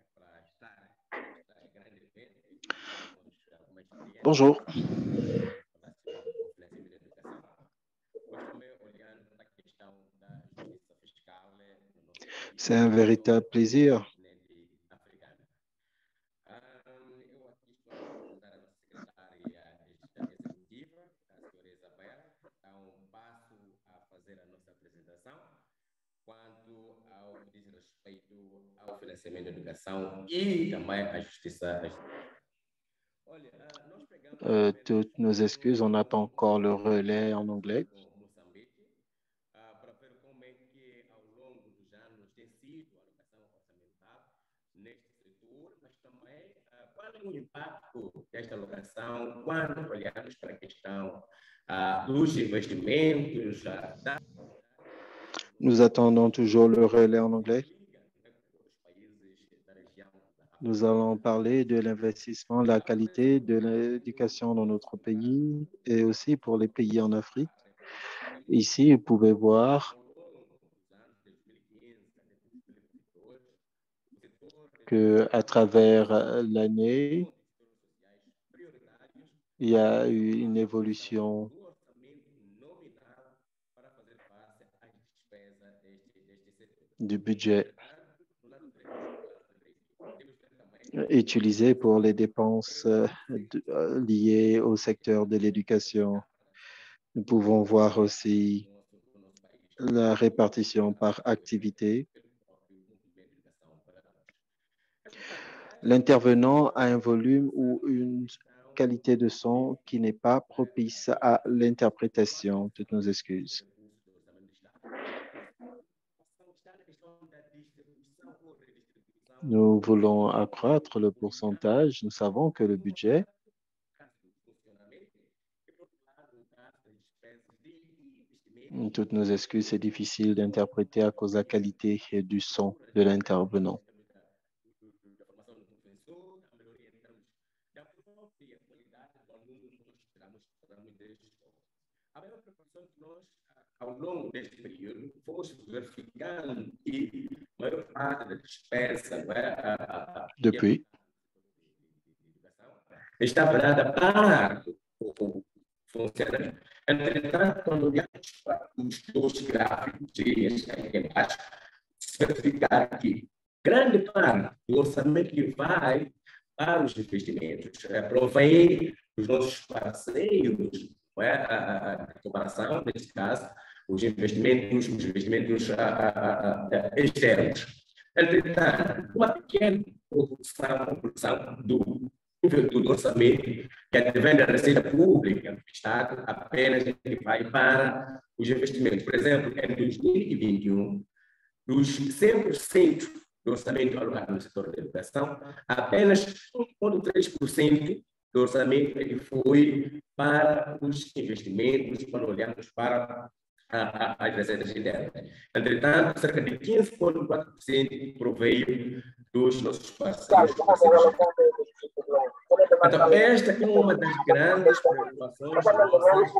Bonjour. C'est un véritable plaisir. Toutes nos excuses, on n'a pas encore le relais en anglais. Desta alocação, quando olhamos para a questão dos investimentos. Nous attendons toujours le relais en anglais. Nous allons parler de l'investissement, de la qualité de l'éducation dans notre pays et aussi pour les pays en Afrique. Ici, vous pouvez voir qu'à travers l'année, il y a eu une évolution du budget utilisé pour les dépenses liées au secteur de l'éducation. Nous pouvons voir aussi la répartition par activité. L'intervenant a un volume ou une qualité de son qui n'est pas propice à l'interprétation. Toutes nos excuses. Nous voulons accroître le pourcentage. Nous savons que le budget toutes nos excuses, c'est difficile d'interpréter à cause de la qualité du son de l'intervenant. Ao longo deste período, fomos verificando que a maior parte da despesa depuis está virada para o funcionamento. Entretanto, quando olhamos para os dois gráficos aqui embaixo, se verificar que grande parte do orçamento que vai para os investimentos provém dos nossos parceiros de cooperação, neste caso, os investimentos externos. Entretanto, uma pequena proporção do orçamento que advém da receita pública do Estado apenas vai para os investimentos. Por exemplo, em 2021, dos 100% do orçamento alocado no setor da educação, apenas 1,3% do orçamento ele foi para os investimentos quando olhamos para as receitas internas. Entretanto, cerca de 15,4% proveio dos nossos parceiros. Então, esta é uma das grandes preocupações nossas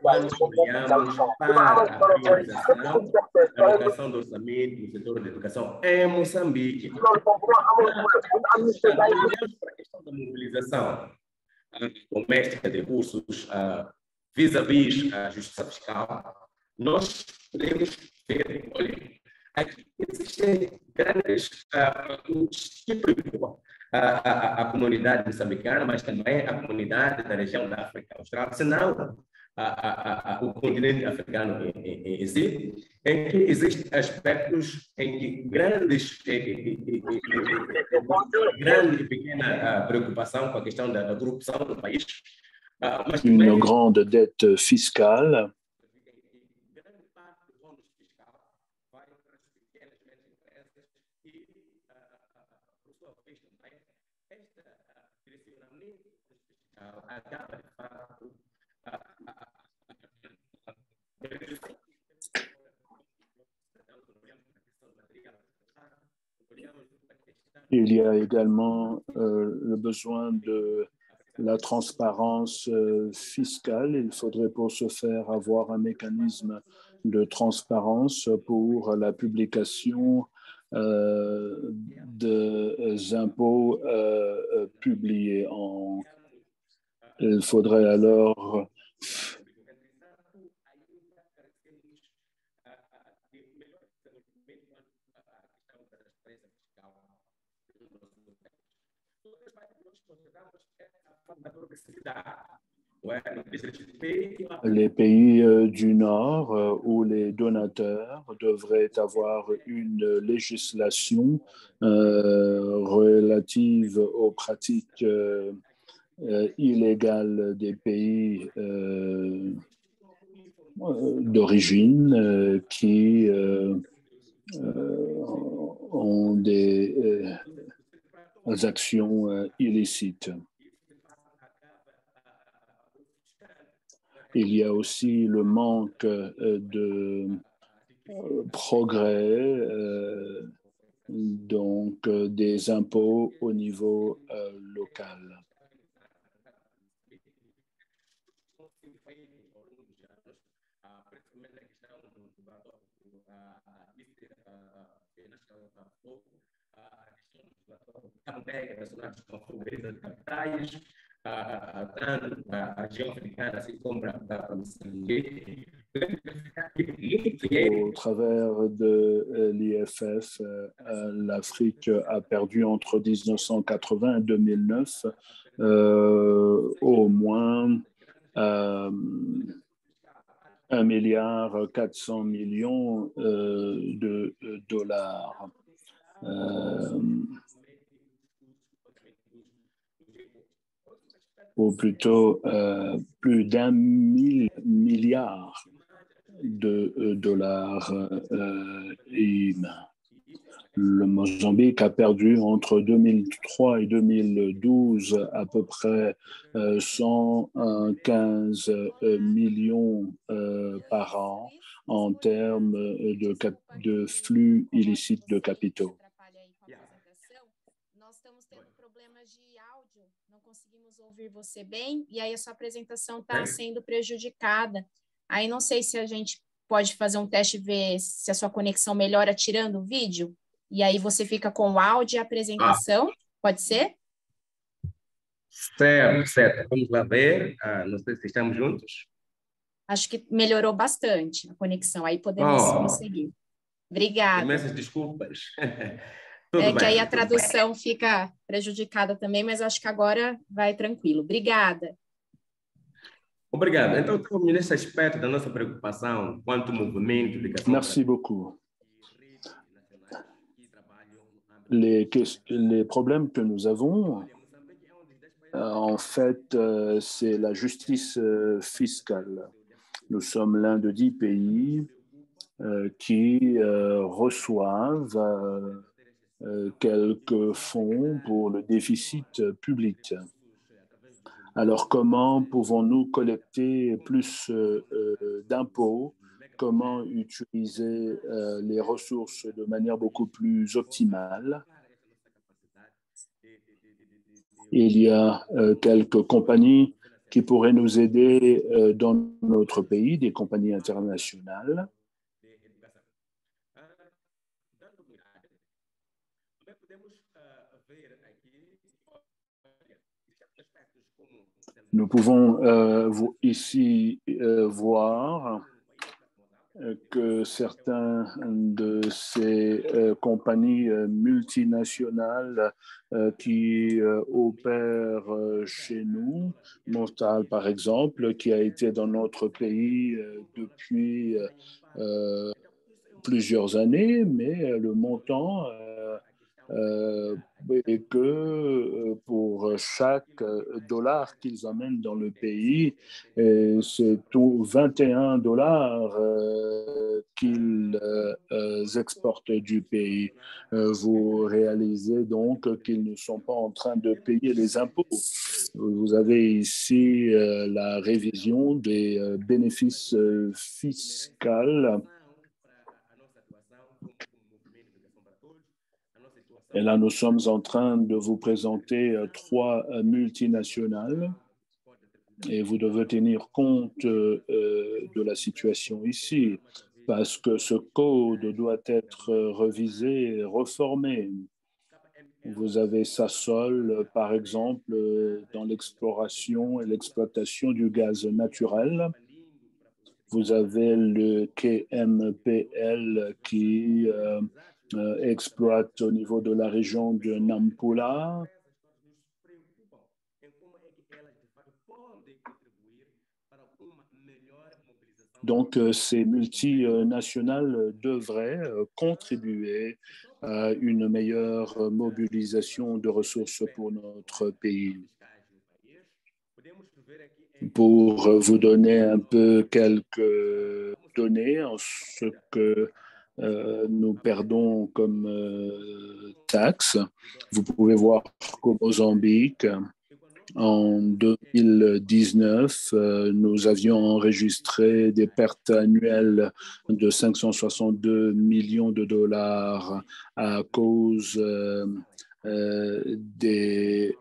quando olhamos para a priorização da alocação do orçamento no setor da educação em Moçambique. Olhamos para a questão da mobilização doméstica de recursos vis-à-vis a justiça fiscal, nós podemos ver, olha, aqui existem grandes que preocupam a comunidade moçambicana, mas também a comunidade da região da África Austral, senão o continente africano em si, em que existem aspectos em que grande e pequena preocupação com a questão da corrupção no país. Une grande dette fiscale. Il y a également le besoin de la transparence fiscale. Il faudrait pour ce faire avoir un mécanisme de transparence pour la publication des impôts publiés. Il faudrait alors les pays du Nord où les donateurs devraient avoir une législation relative aux pratiques illégales des pays d'origine qui ont des actions illicites. Il y a aussi le manque de progrès donc des impôts au niveau local. Au travers de l'IFF, l'Afrique a perdu entre 1980 et 2009 au moins 1,4 milliard de dollars. Ou plutôt plus d'1 milliard de dollars. Et le Mozambique a perdu entre 2003 et 2012 à peu près 115 millions par an en termes de flux illicites de capitaux. Ouvir você bem, e aí a sua apresentação está sendo prejudicada. Aí não sei se a gente pode fazer um teste e ver se a sua conexão melhora tirando o vídeo, e aí você fica com o áudio e a apresentação, pode ser? Certo. Vamos lá ver. Não sei se estamos juntos. Acho que melhorou bastante a conexão, aí podemos prosseguir. Obrigada. Imensas desculpas. Que aí a tradução fica prejudicada também, mas acho que agora vai tranquilo. Obrigada. Obrigado. Então, estamos nesse aspecto da nossa preocupação quanto ao movimento de educação. Merci beaucoup. Les problèmes que nous avons, en fait, c'est la justice fiscale. Nous sommes l'un de 10 pays qui reçoivent quelques fonds pour le déficit public. Alors, comment pouvons-nous collecter plus d'impôts? Comment utiliser les ressources de manière beaucoup plus optimale? Il y a quelques compagnies qui pourraient nous aider dans notre pays, des compagnies internationales. Nous pouvons ici voir que certains de ces compagnies multinationales qui opèrent chez nous, Montal par exemple, qui a été dans notre pays depuis plusieurs années, mais le montant et que pour chaque dollar qu'ils amènent dans le pays, c'est tout 21 dollars qu'ils exportent du pays. Vous réalisez donc qu'ils ne sont pas en train de payer les impôts. Vous avez ici la révision des bénéfices fiscaux. Et là, nous sommes en train de vous présenter 3 multinationales et vous devez tenir compte de la situation ici parce que ce code doit être revisé et reformé. Vous avez Sasol, par exemple, dans l'exploration et l'exploitation du gaz naturel. Vous avez le KMPL qui exploite au niveau de la région de Nampula. Donc, ces multinationales devraient contribuer à une meilleure mobilisation de ressources pour notre pays. Pour vous donner un peu quelques données en ce que nous perdons comme taxes. Vous pouvez voir qu'au Mozambique, en 2019, nous avions enregistré des pertes annuelles de 562 millions de dollars à cause des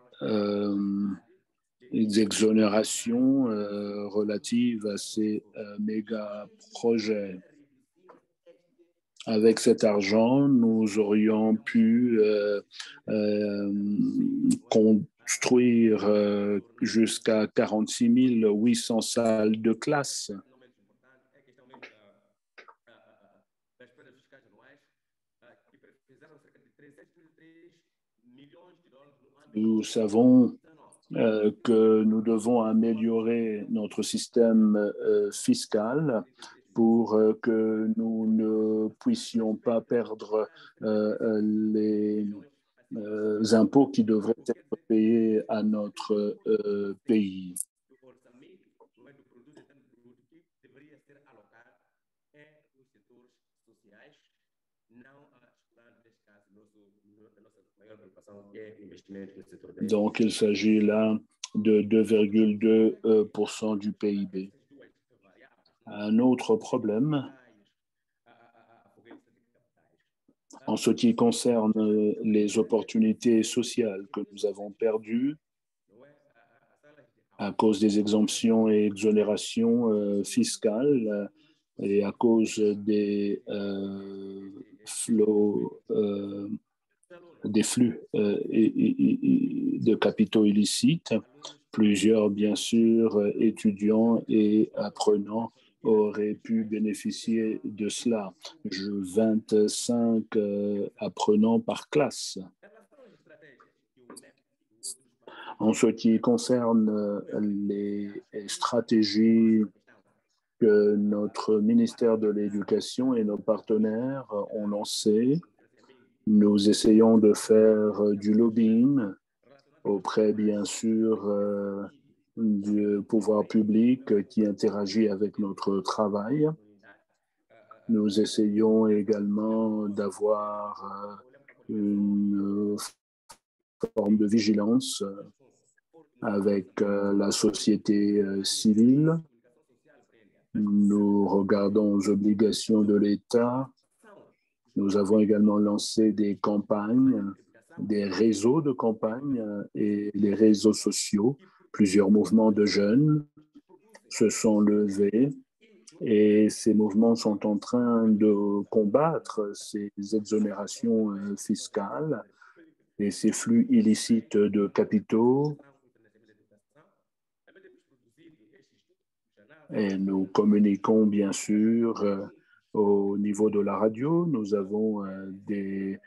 exonérations relatives à ces méga projets. Avec cet argent, nous aurions pu construire jusqu'à 46 800 salles de classe. Nous savons que nous devons améliorer notre système fiscal pour que nous ne puissions pas perdre les impôts qui devraient être payés à notre pays. Donc, il s'agit là de 2,2% du PIB. Un autre problème, en ce qui concerne les opportunités sociales que nous avons perdues à cause des exemptions et exonérations fiscales et à cause des flux de capitaux illicites. Plusieurs, bien sûr, étudiants et apprenants auraient pu bénéficier de cela. 25 apprenants par classe. En ce qui concerne les stratégies que notre ministère de l'Éducation et nos partenaires ont lancées, nous essayons de faire du lobbying auprès, bien sûr, du pouvoir public qui interagit avec notre travail. Nous essayons également d'avoir une forme de vigilance avec la société civile. Nous regardons aux obligations de l'État. Nous avons également lancé des campagnes, des réseaux de campagne et les réseaux sociaux. Plusieurs mouvements de jeunes se sont levés et ces mouvements sont en train de combattre ces exonérations fiscales et ces flux illicites de capitaux. Et nous communiquons bien sûr au niveau de la radio. Nous avons des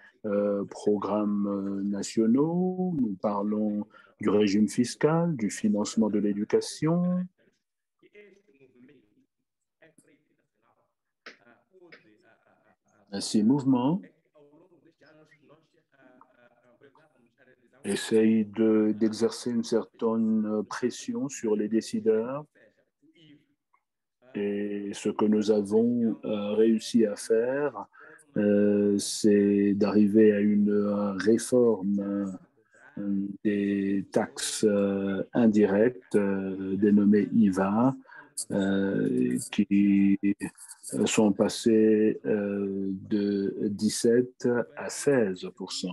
programmes nationaux. Nous parlons du régime fiscal, du financement de l'éducation. Ces mouvements essayent d'exercer une certaine pression sur les décideurs. Et ce que nous avons réussi à faire, c'est d'arriver à une réforme des taxes indirectes dénommées IVA, qui sont passées de 17 à 16%.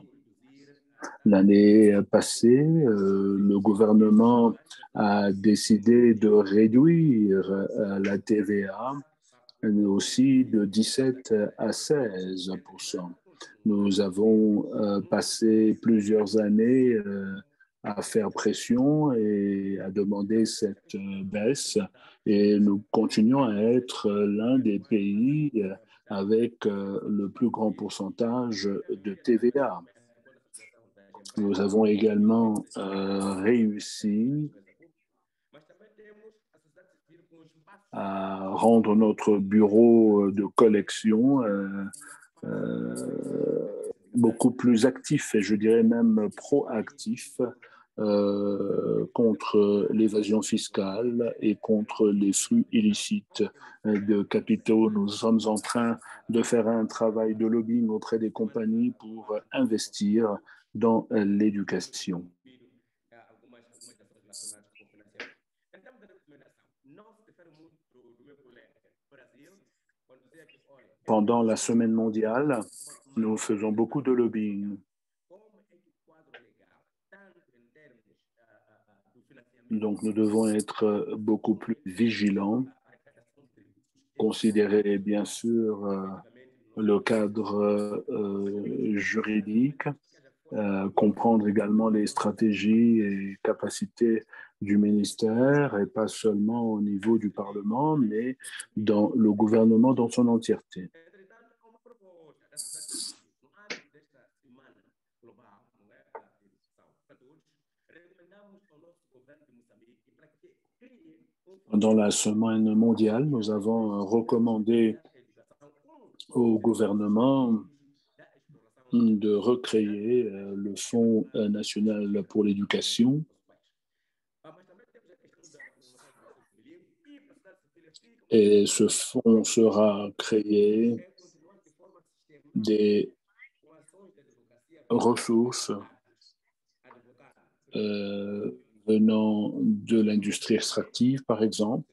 L'année passée, le gouvernement a décidé de réduire la TVA aussi de 17 à 16%. Nous avons passé plusieurs années à faire pression et à demander cette baisse et nous continuons à être l'un des pays avec le plus grand pourcentage de TVA. Nous avons également réussi à rendre notre bureau de collection beaucoup plus actif et je dirais même proactif contre l'évasion fiscale et contre les flux illicites de capitaux. Nous sommes en train de faire un travail de lobbying auprès des compagnies pour investir dans l'éducation. Pendant la semaine mondiale, nous faisons beaucoup de lobbying. Donc, nous devons être beaucoup plus vigilants, considérer bien sûr le cadre juridique, comprendre également les stratégies et capacités du ministère, et pas seulement au niveau du Parlement, mais dans le gouvernement dans son entièreté. Pendant la semaine mondiale, nous avons recommandé au gouvernement de recréer le Fonds national pour l'éducation. Et ce fonds sera créé des ressources venant de l'industrie extractive, par exemple.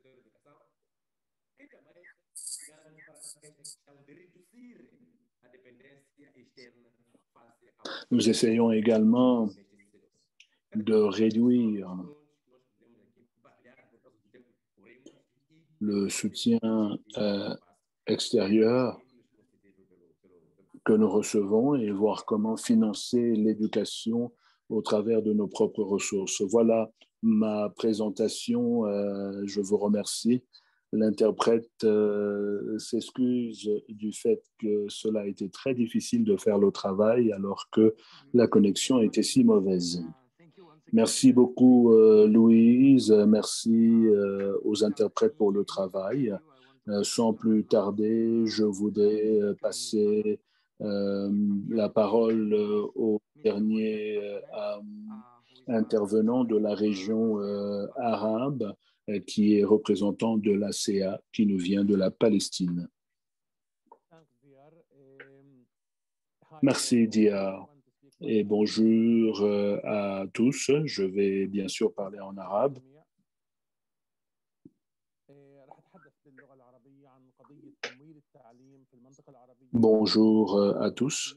Nous essayons également de réduire le soutien extérieur que nous recevons et voir comment financer l'éducation au travers de nos propres ressources. Voilà ma présentation. Je vous remercie. L'interprète s'excuse du fait que cela a été très difficile de faire le travail alors que la connexion était si mauvaise. Merci beaucoup, Louise. Merci aux interprètes pour le travail. Sans plus tarder, je voudrais passer la parole au dernier intervenant de la région arabe, qui est représentant de l'ACA, qui nous vient de la Palestine. Merci Dia et bonjour à tous. Je vais bien sûr parler en arabe. Bonjour à tous.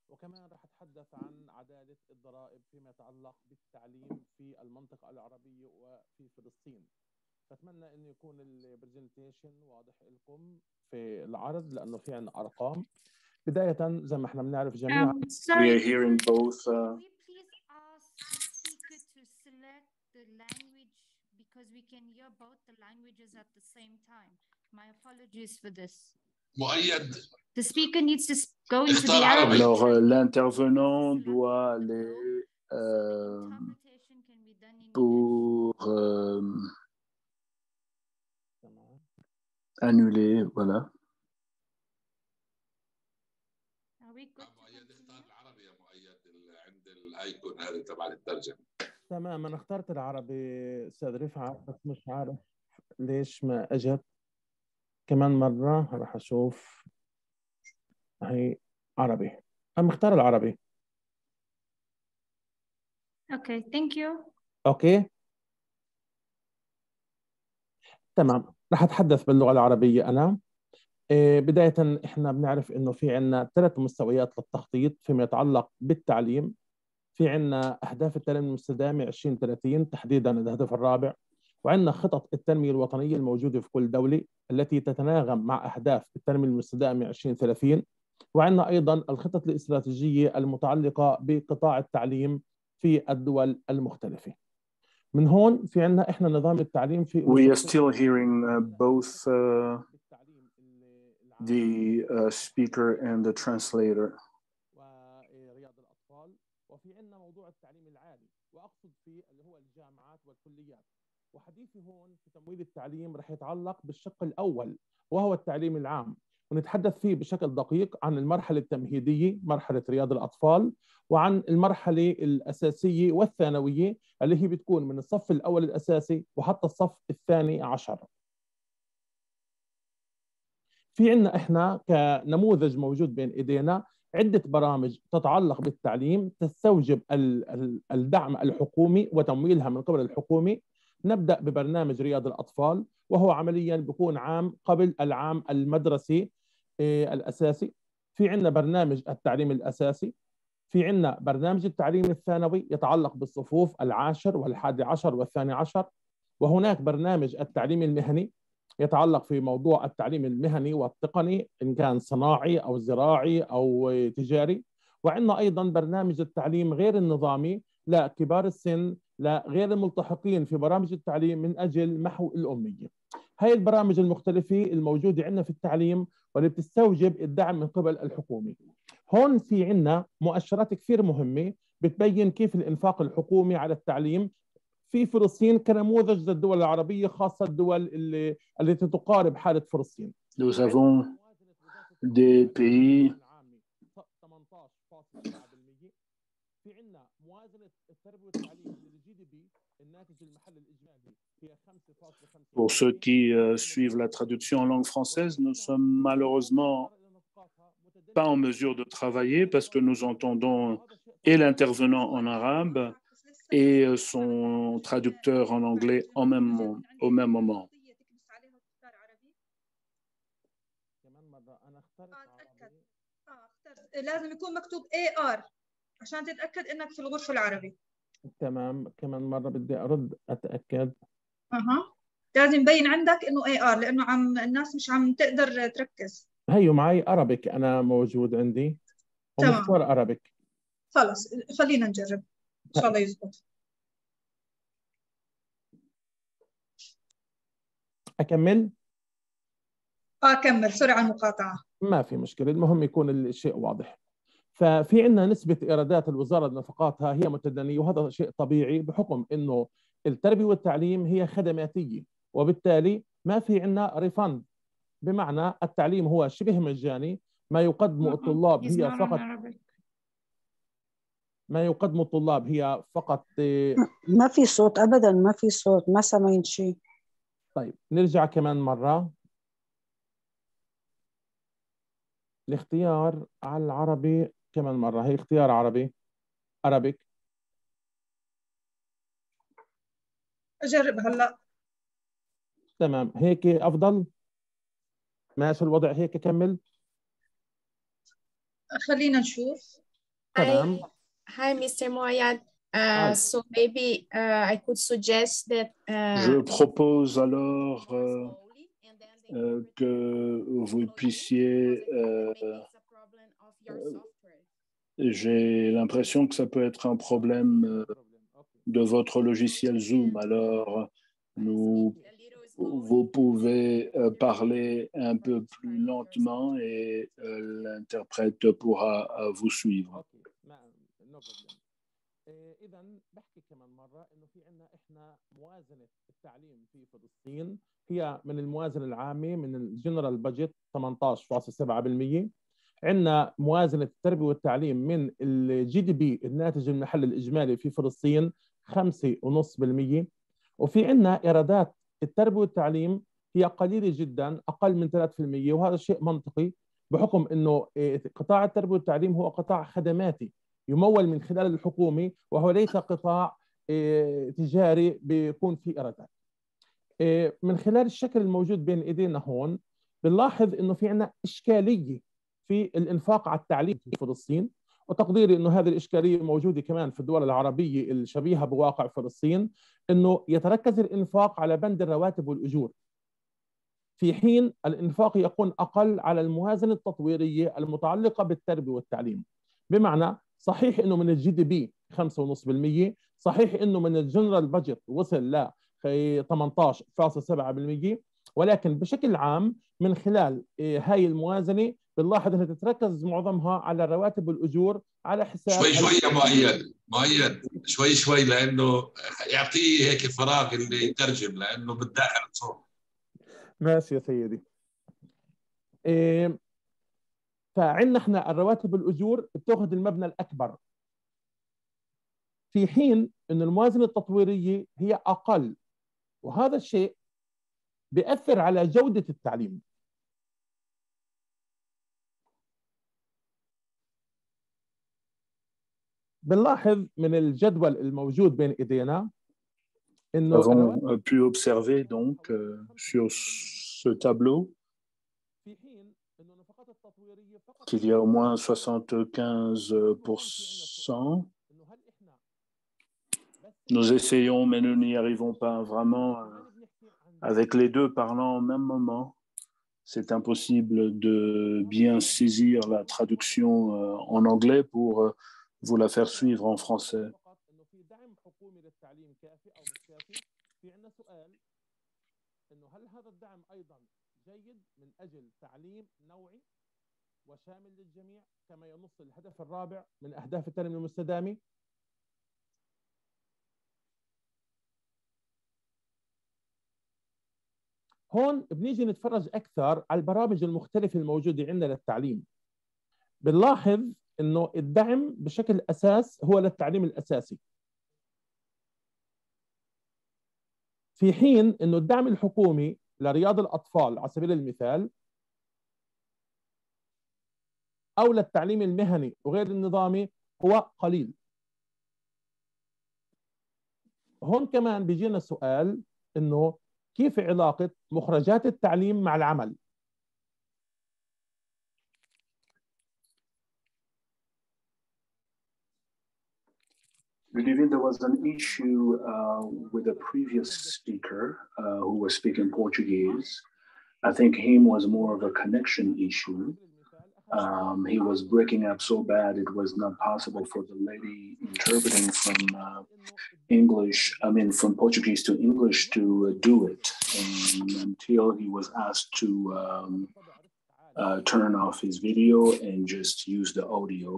وكمان رح اتحدث عن عدالة الضرائب فيما يتعلق بالتعليم في المنطقة العربية وفي فلسطين. فأتمنى إنه يكون البرزنتيشن واضح لكم في العرض لأنه في عنا أرقام. بداية زي ما احنا بنعرف جميعا. We are hearing both. We please ask the speaker to select the language because we can hear both the languages at the same time. My apologies for this. مؤيد. The speaker needs to go into the Arabic. Alors, l'intervenant doit aller pour annuler, voilà. الايكون هذا تبع الترجمه. تمام انا اخترت العربي استاذ رفعت بس مش عارف ليش ما اجت. كمان مره راح اشوف. هي عربي. انا مختار العربي. اوكي ثانك يو. اوكي تمام راح اتحدث باللغه العربيه انا. بدايه احنا بنعرف انه في عندنا 3 مستويات للتخطيط فيما يتعلق بالتعليم. في عندنا أهداف التنمية المستدامة 2030 تحديداً الهدف الرابع، وعندنا خطط التنمية الوطنية الموجودة في كل دولة التي تتناغم مع أهداف التنمية المستدامة 2030، وعندنا أيضاً الخطط الاستراتيجية المتعلقة بقطاع التعليم في الدول المختلفة. من هون في عندنا إحنا نظام التعليم في We are still hearing both the speaker and the translator. وفي عندنا موضوع التعليم العالي واقصد فيه اللي هو الجامعات والكليات. وحديثي هون في تمويل التعليم رح يتعلق بالشق الاول وهو التعليم العام، ونتحدث فيه بشكل دقيق عن المرحله التمهيديه مرحله رياض الاطفال، وعن المرحله الاساسيه والثانويه اللي هي بتكون من الصف الاول الاساسي وحتى الصف الثاني عشر. في عندنا احنا كنموذج موجود بين ايدينا عدة برامج تتعلق بالتعليم تستوجب الدعم الحكومي وتمويلها من قبل الحكومة. نبدأ ببرنامج رياض الأطفال وهو عمليا بيكون عام قبل العام المدرسي الأساسي. في عندنا برنامج التعليم الأساسي. في عندنا برنامج التعليم الثانوي يتعلق بالصفوف 10 وال11 وال12. وهناك برنامج التعليم المهني يتعلق في موضوع التعليم المهني والتقني إن كان صناعي أو زراعي أو تجاري. وعندنا أيضا برنامج التعليم غير النظامي لكبار السن لغير الملتحقين في برامج التعليم من أجل محو الأمية. هاي البرامج المختلفة الموجودة عندنا في التعليم واللي بتستوجب الدعم من قبل الحكومة. هون في عندنا مؤشرات كثير مهمة بتبين كيف الإنفاق الحكومي على التعليم في فلسطين كنموذج للدول العربية، خاصة الدول التي تقارب حالة فلسطين. Nous avons des pays في عندنا موازنة التربية والتعليم للجي دي بي الناتج المحلي الإجمالي هي 5.5. Pour ceux qui suivent la traduction en langue française, nous sommes malheureusement pas en mesure de travailler parce que nous entendons et l'intervenant en arabe et son traducteur en anglais au même moment. لازم يكون مكتوب AR عشان تتأكد إنك في الغرفة العربي. تمام كمان مرة بدي أرد أتأكد. لازم يبين عندك إنه AR لأنه الناس مش عم تقدر تركز. هيو معي أرابيك أنا موجود عندي ومختار أرابيك. خلص خلينا نجرب إن شاء الله يزبط. أكمل؟ كمل سرعة المقاطعة. ما في مشكلة، المهم يكون الشيء واضح. ففي عندنا نسبة إيرادات الوزارة لنفقاتها هي متدنية، وهذا شيء طبيعي بحكم إنه التربية والتعليم هي خدماتية، وبالتالي ما في عندنا ريفند، بمعنى التعليم هو شبه مجاني. ما يقدمه الطلاب هي فقط ما في صوت أبدا، ما في صوت، ما سامعين شيء. طيب نرجع كمان مرة. الاختيار على العربي كمان مرة، هي اختيار عربي Arabic. أجرب هلا. تمام، هيك أفضل. ماشي الوضع هيك، كمل. خلينا نشوف. تمام. Hi, Mr. Moayad. So maybe I could suggest that. Je propose alors que vous puissiez. J'ai l'impression que ça peut être un problème de votre logiciel Zoom. Alors, vous pouvez parler un peu plus lentement et l'interprète pourra vous suivre. إذا بحكي كمان مرة إنه في عنا إحنا موازنة التعليم في فلسطين هي من الموازنة العامة من الجنرال بادجت 18.7%. عندنا موازنة التربية والتعليم من الجي دي بي الناتج المحلي الإجمالي في فلسطين 5.5%. وفي عندنا إيرادات التربية والتعليم هي قليلة جدا، أقل من 3%، وهذا شيء منطقي بحكم إنه قطاع التربية والتعليم هو قطاع خدماتي يمول من خلال الحكومة، وهو ليس قطاع تجاري بيكون فيه إيرادات. من خلال الشكل الموجود بين إيدينا هون بنلاحظ إنه في عنا إشكالية في الإنفاق على التعليم في فلسطين، وتقديري إنه هذه الإشكالية موجودة كمان في الدول العربية الشبيهة بواقع فلسطين، إنه يتركز الإنفاق على بند الرواتب والأجور، في حين الإنفاق يكون أقل على الموازنة التطويرية المتعلقة بالتربية والتعليم. بمعنى صحيح إنه من الجي دي بي 5.5%، صحيح إنه من الجنرال بادجت وصل ل 18.7%، ولكن بشكل عام من خلال هاي الموازنة بنلاحظ انها تتركز معظمها على الرواتب والاجور على حساب شوي يا مؤيد شوي لانه يعطيه هيك فراغ اللي يترجم لانه بالداخل صوت. ماشي يا سيدي. فعندنا احنا الرواتب والاجور بتاخذ المبنى الاكبر، في حين انه الموازنه التطويريه هي اقل، وهذا الشيء بيأثر على جوده التعليم. بنلاحظ من الجدول الموجود بين ايدينا انه Nous avons pu observer donc sur ce tableau qu'il y a au moins 75%. Nous essayons, mais nous n'y arrivons pas vraiment avec les deux parlant au même moment. C'est impossible de bien saisir la traduction en anglais pour vous la faire suivre en français. وشامل للجميع كما ينص الهدف الرابع من أهداف التنمية المستدامة. هون بنيجي نتفرج أكثر على البرامج المختلفة الموجودة عندنا للتعليم. بنلاحظ إنه الدعم بشكل أساس هو للتعليم الأساسي، في حين إنه الدعم الحكومي لرياض الأطفال على سبيل المثال أو للتعليم المهني وغير النظامي هو قليل. هون كمان بيجينا سؤال إنه كيف علاقة مخرجات التعليم مع العمل؟ Ludivine, there was an issue with a previous speaker who was speaking Portuguese. I think him was more of a connection issue. He was breaking up so bad it was not possible for the lady interpreting from from Portuguese to English to do it until he was asked to turn off his video and just use the audio.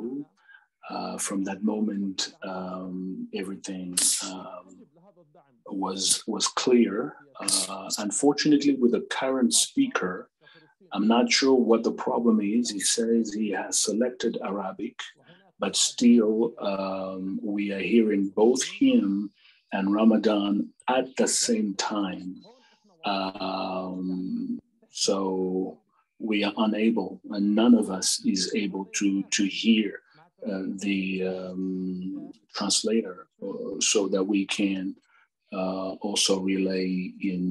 From that moment, everything was clear. Unfortunately, with the current speaker, I'm not sure what the problem is. He says he has selected Arabic, but still we are hearing both him and Ramadan at the same time. So we are unable, and none of us is able to hear the translator, so that we can also relay in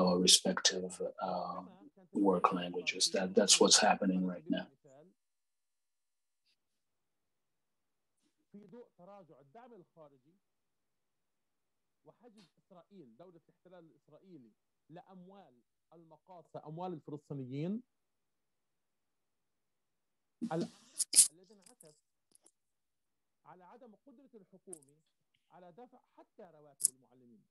our respective work languages. That's what's happening right now. في ضوء تراجع الدعم الخارجي وحجز إسرائيل دولة الاحتلال الإسرائيلي لأموال المقاصة أموال الفلسطينيين، الذي انعكس على عدم قدرة الحكومة على دفع حتى رواتب المعلمين،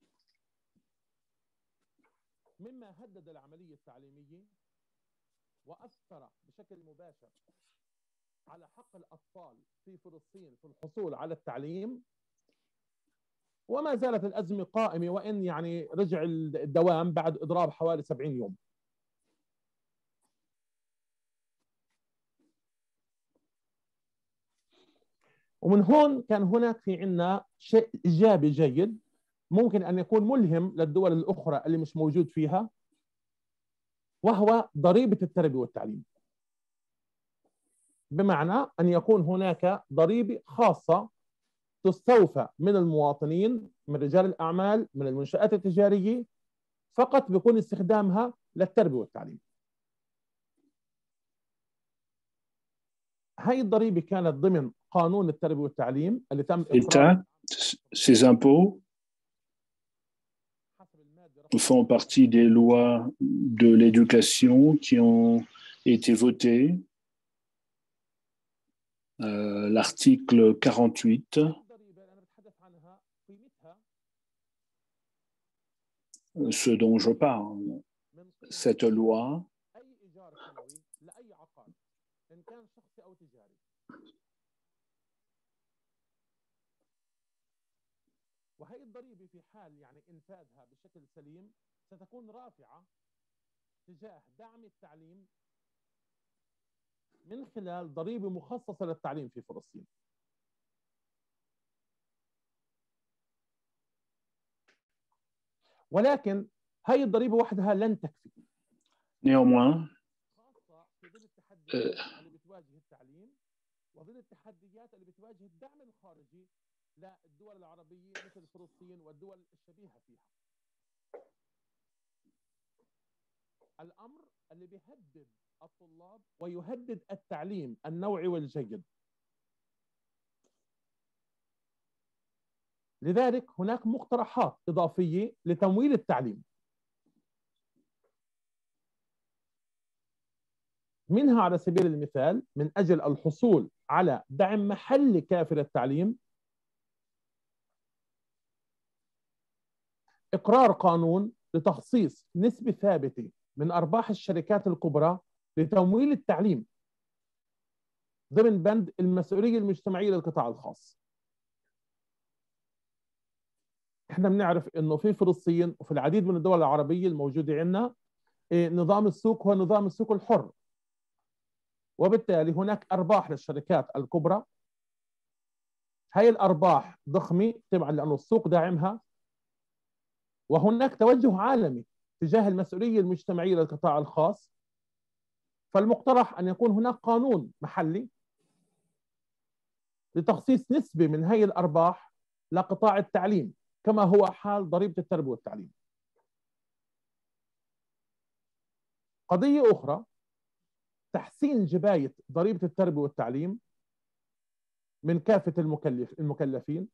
مما هدد العملية التعليمية وأثر بشكل مباشر على حق الأطفال في فلسطين في الحصول على التعليم. وما زالت الأزمة قائمة، وإن يعني رجع الدوام بعد إضراب حوالي 70 يوم. ومن هون كان هناك في عنا شيء إيجابي جيد ممكن أن يكون ملهم للدول الأخرى اللي مش موجود فيها، وهو ضريبة التربية والتعليم. بمعنى أن يكون هناك ضريبة خاصة تستوفى من المواطنين، من رجال الأعمال، من المنشآت التجارية، فقط بيكون استخدامها للتربية والتعليم. هاي الضريبة كانت ضمن قانون التربية والتعليم اللي تم إقراره. Ces impôts font partie des lois de l'éducation qui ont été votées. L'article 48 ce dont je parle, cette loi وهي الضريبة في حال يعني إنفاذها بشكل سليم ستكون رافعة تجاه دعم التعليم من خلال ضريبة مخصصة للتعليم في فلسطين. ولكن هاي الضريبة وحدها لن تكفي. Néanmoins, اللي بتواجه التعليم وظل التحديات اللي بتواجه الدعم الخارجي للدول العربية مثل فلسطين والدول الشبيهة فيها. الأمر اللي بيهدد الطلاب ويهدد التعليم النوعي والجيد. لذلك هناك مقترحات إضافية لتمويل التعليم، منها على سبيل المثال من أجل الحصول على دعم محلي كافي للتعليم، إقرار قانون لتخصيص نسبة ثابتة من أرباح الشركات الكبرى لتمويل التعليم ضمن بند المسؤولية المجتمعية للقطاع الخاص. احنا بنعرف انه في فلسطين وفي العديد من الدول العربية الموجودة عندنا نظام السوق هو نظام السوق الحر، وبالتالي هناك أرباح للشركات الكبرى. هاي الأرباح ضخمة طبعا لأنه السوق داعمها، وهناك توجه عالمي تجاه المسؤولية المجتمعية للقطاع الخاص. فالمقترح أن يكون هناك قانون محلي لتخصيص نسبة من هاي الأرباح لقطاع التعليم كما هو حال ضريبة التربية والتعليم. قضية أخرى تحسين جباية ضريبة التربية والتعليم من كافة المكلفين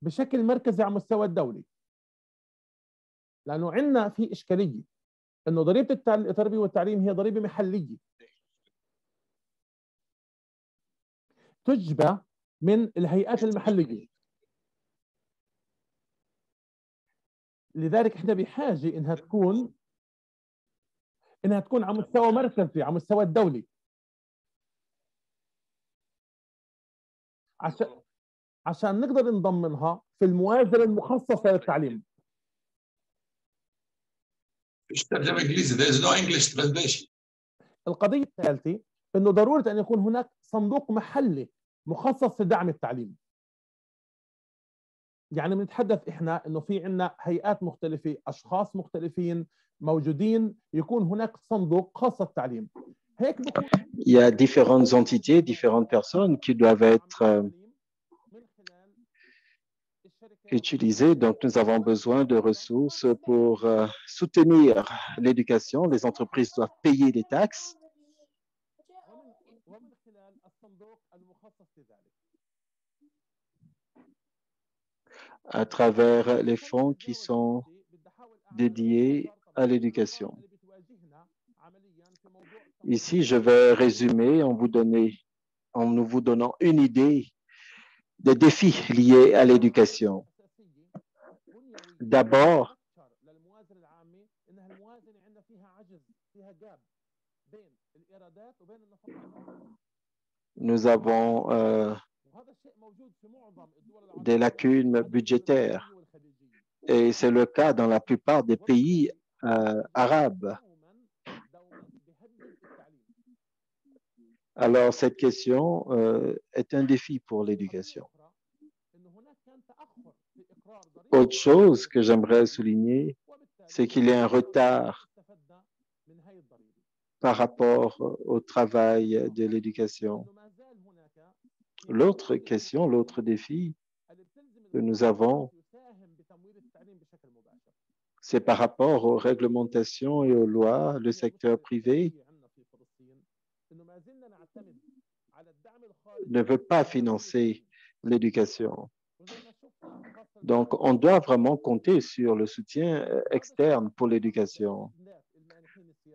بشكل مركزي على مستوى الدولي، لأنه عندنا في إشكالية أنه ضريبة التربية والتعليم هي ضريبة محلية تجبى من الهيئات المحلية. لذلك احنا بحاجة انها تكون على مستوى مركزي على مستوى الدولي عشان نقدر نضمنها في الموازنة المخصصة للتعليم. القضية الثالثة انه ضرورة ان يكون هناك صندوق محلي مخصص لدعم التعليم. يعني بنتحدث احنا انه في عندنا هيئات مختلفه، اشخاص مختلفين موجودين، يكون هناك صندوق خاص بالتعليم. هيك بكون Il y a différentes entités, différentes personnes qui doivent être utilisées. Donc, nous avons besoin de ressources pour soutenir l'éducation. Les entreprises doivent payer des taxes. ومن خلال الصندوق المخصص لذلك. À travers les fonds qui sont dédiés à l'éducation. Ici, je vais résumer en vous donnant une idée des défis liés à l'éducation. D'abord, nous avons des lacunes budgétaires et c'est le cas dans la plupart des pays arabes. Alors, cette question est un défi pour l'éducation. Autre chose que j'aimerais souligner, c'est qu'il y a un retard par rapport au travail de l'éducation. L'autre question, l'autre défi que nous avons, c'est par rapport aux réglementations et aux lois, le secteur privé ne veut pas financer l'éducation. Donc, on doit vraiment compter sur le soutien externe pour l'éducation.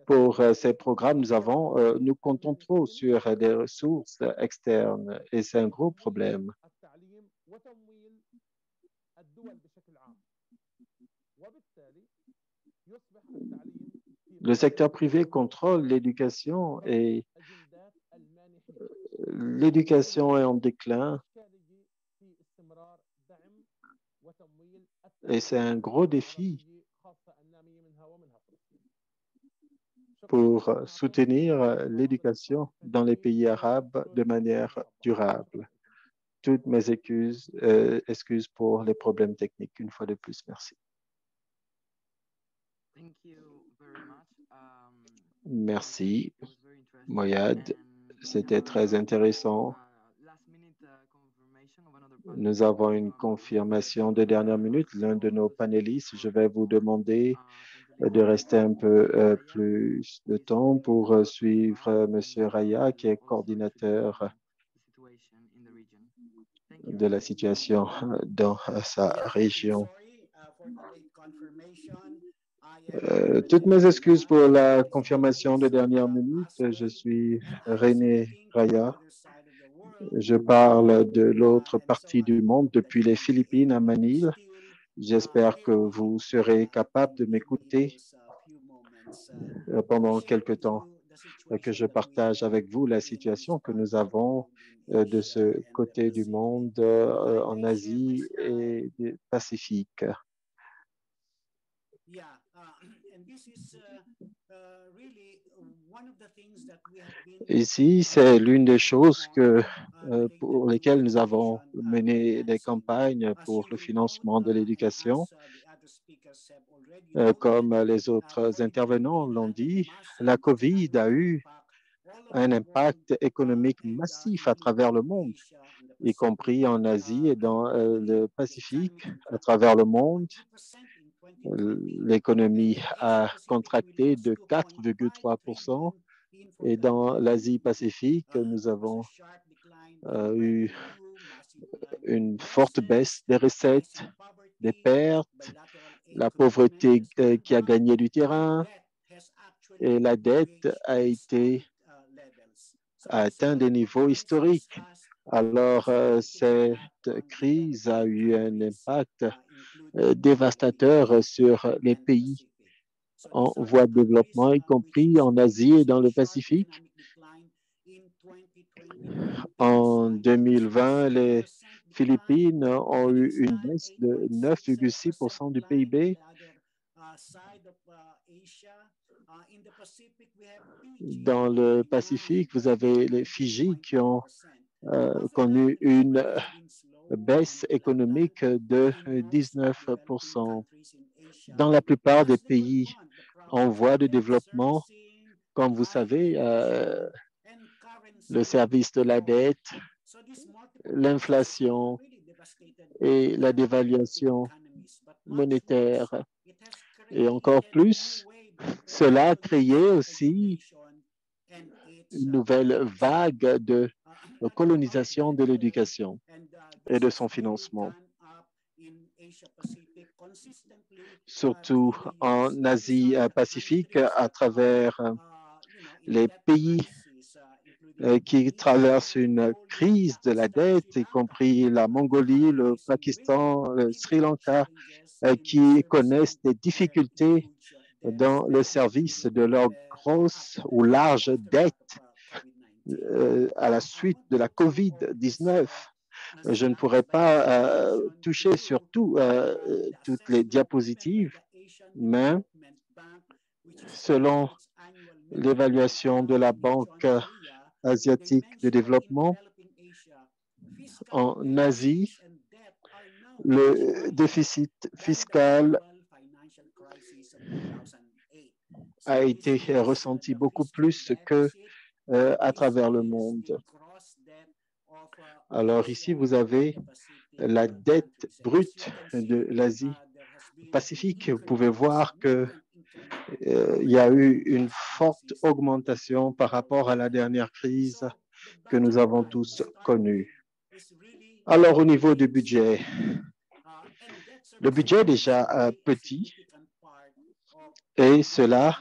Pour ces programmes, nous comptons trop sur des ressources externes et c'est un gros problème. Le secteur privé contrôle l'éducation et l'éducation est en déclin et c'est un gros défi pour soutenir l'éducation dans les pays arabes de manière durable. Toutes mes excuses pour les problèmes techniques, une fois de plus. Merci. Merci, Moyad. C'était très intéressant. Nous avons une confirmation de dernière minute. L'un de nos panélistes, je vais vous demander de rester un peu plus de temps pour suivre M. Raya, qui est coordinateur de la situation dans sa région. Toutes mes excuses pour la confirmation de dernière minute. Je suis René Raya. Je parle de l'autre partie du monde, depuis les Philippines à Manille. J'espère que vous serez capable de m'écouter pendant quelques temps, que je partage avec vous la situation que nous avons de ce côté du monde en Asie et du Pacifique. Ici, c'est l'une des choses pour lesquelles nous avons mené des campagnes pour le financement de l'éducation. Comme les autres intervenants l'ont dit, la COVID a eu un impact économique massif à travers le monde, y compris en Asie et dans le Pacifique. À travers le monde, l'économie a contracté de 4,3%. Et dans l'Asie-Pacifique, nous avons eu une forte baisse des recettes, des pertes, la pauvreté qui a gagné du terrain et la dette a atteint des niveaux historiques. Alors, cette crise a eu un impact dévastateur sur les pays en voie de développement, y compris en Asie et dans le Pacifique. En 2020, les Philippines ont eu une baisse de 9,6% du PIB. Dans le Pacifique, vous avez les Fidji qui ont connu une baisse économique de 19%. Dans la plupart des pays en voie de développement, comme vous savez, le service de la dette, l'inflation et la dévaluation monétaire. Et encore plus, cela a créé aussi une nouvelle vague de colonisation de l'éducation et de son financement. Surtout en Asie-Pacifique, à travers les pays qui traversent une crise de la dette, y compris la Mongolie, le Pakistan, le Sri Lanka, qui connaissent des difficultés dans le service de leurs grosses ou larges dettes à la suite de la COVID-19. Je ne pourrais pas toucher sur toutes les diapositives, mais selon l'évaluation de la Banque asiatique de développement, en Asie, le déficit fiscal a été ressenti beaucoup plus que à travers le monde. Alors ici, vous avez la dette brute de l'Asie-Pacifique. Vous pouvez voir que il y a eu une forte augmentation par rapport à la dernière crise que nous avons tous connue. Alors, au niveau du budget, le budget est déjà petit et cela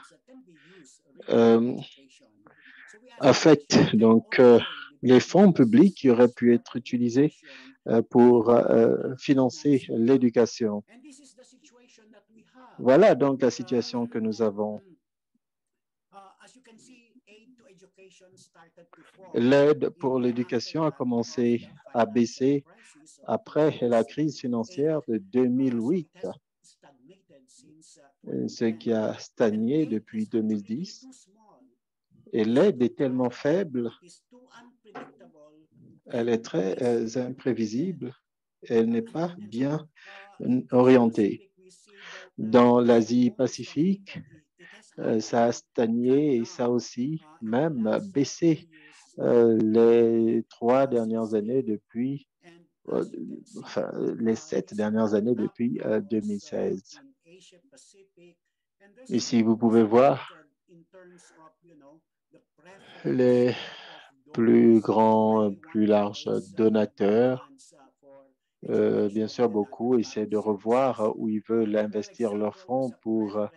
affecte donc les fonds publics qui auraient pu être utilisés pour financer l'éducation. Voilà donc la situation que nous avons. L'aide pour l'éducation a commencé à baisser après la crise financière de 2008, ce qui a stagné depuis 2010. Et l'aide est tellement faible, elle est très imprévisible, elle n'est pas bien orientée. Dans l'Asie-Pacifique, ça a stagné et ça aussi même baissé les 3 dernières années depuis, enfin les 7 dernières années depuis 2016. Ici, vous pouvez voir les plus grands, plus larges donateurs. Bien sûr, beaucoup essaient de revoir où ils veulent investir leurs fonds pour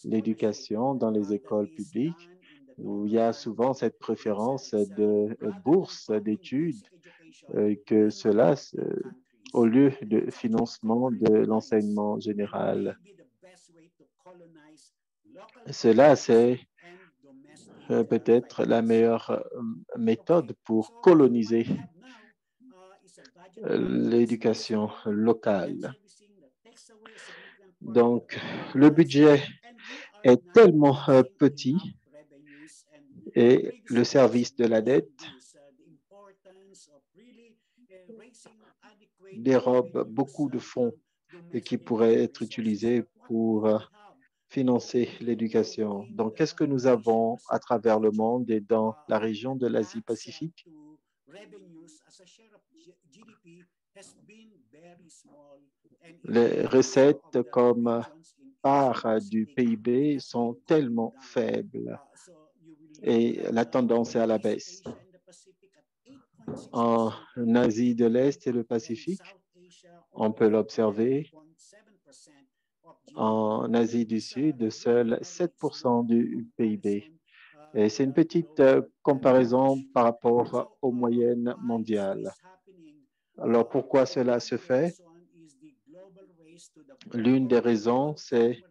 l'éducation dans les écoles publiques, où il y a souvent cette préférence de bourse d'études que cela, au lieu de financement de l'enseignement général. Cela, c'est peut-être la meilleure méthode pour coloniser l'éducation locale. Donc, le budget est tellement petit et le service de la dette dérobe beaucoup de fonds qui pourraient être utilisés pour financer l'éducation. Donc, qu'est-ce que nous avons à travers le monde et dans la région de l'Asie-Pacifique? Les recettes comme part du PIB sont tellement faibles et la tendance est à la baisse. En Asie de l'Est et le Pacifique, on peut l'observer. En Asie du Sud, seuls 7% du PIB. Et c'est une petite comparaison par rapport aux moyennes mondiales. Alors, pourquoi cela se fait? L'une des raisons, c'est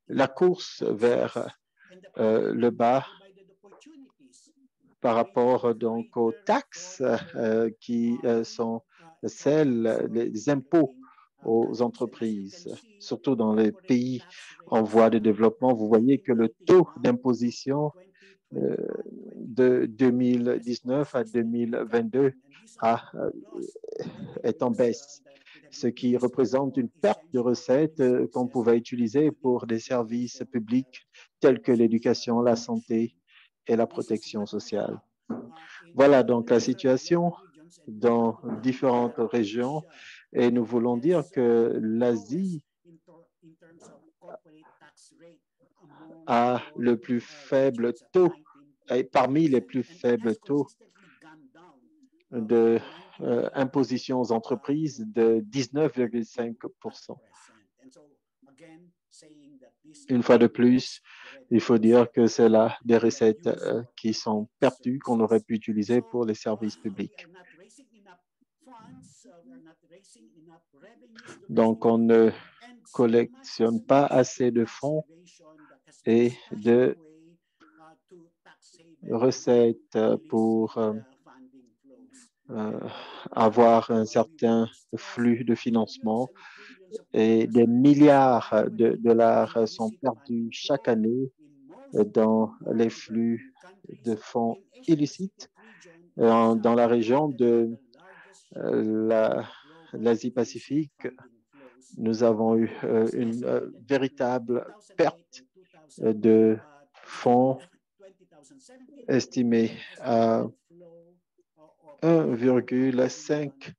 la course vers le bas par rapport donc aux taxes qui sont celles, les impôts aux entreprises, surtout dans les pays en voie de développement. Vous voyez que le taux d'imposition de 2019 à 2022 est en baisse, ce qui représente une perte de recettes qu'on pouvait utiliser pour des services publics tels que l'éducation, la santé et la protection sociale. Voilà donc la situation dans différentes régions et nous voulons dire que l'Asie a le plus faible taux, et parmi les plus faibles taux de imposition aux entreprises de 19,5%. Une fois de plus, il faut dire que c'est là des recettes qui sont perdues qu'on aurait pu utiliser pour les services publics. Donc, on ne collectionne pas assez de fonds et de recettes pour avoir un certain flux de financement et des milliards de dollars sont perdus chaque année dans les flux de fonds illicites dans la région de l'Asie-Pacifique. Nous avons eu une véritable perte de fonds estimée à 1,5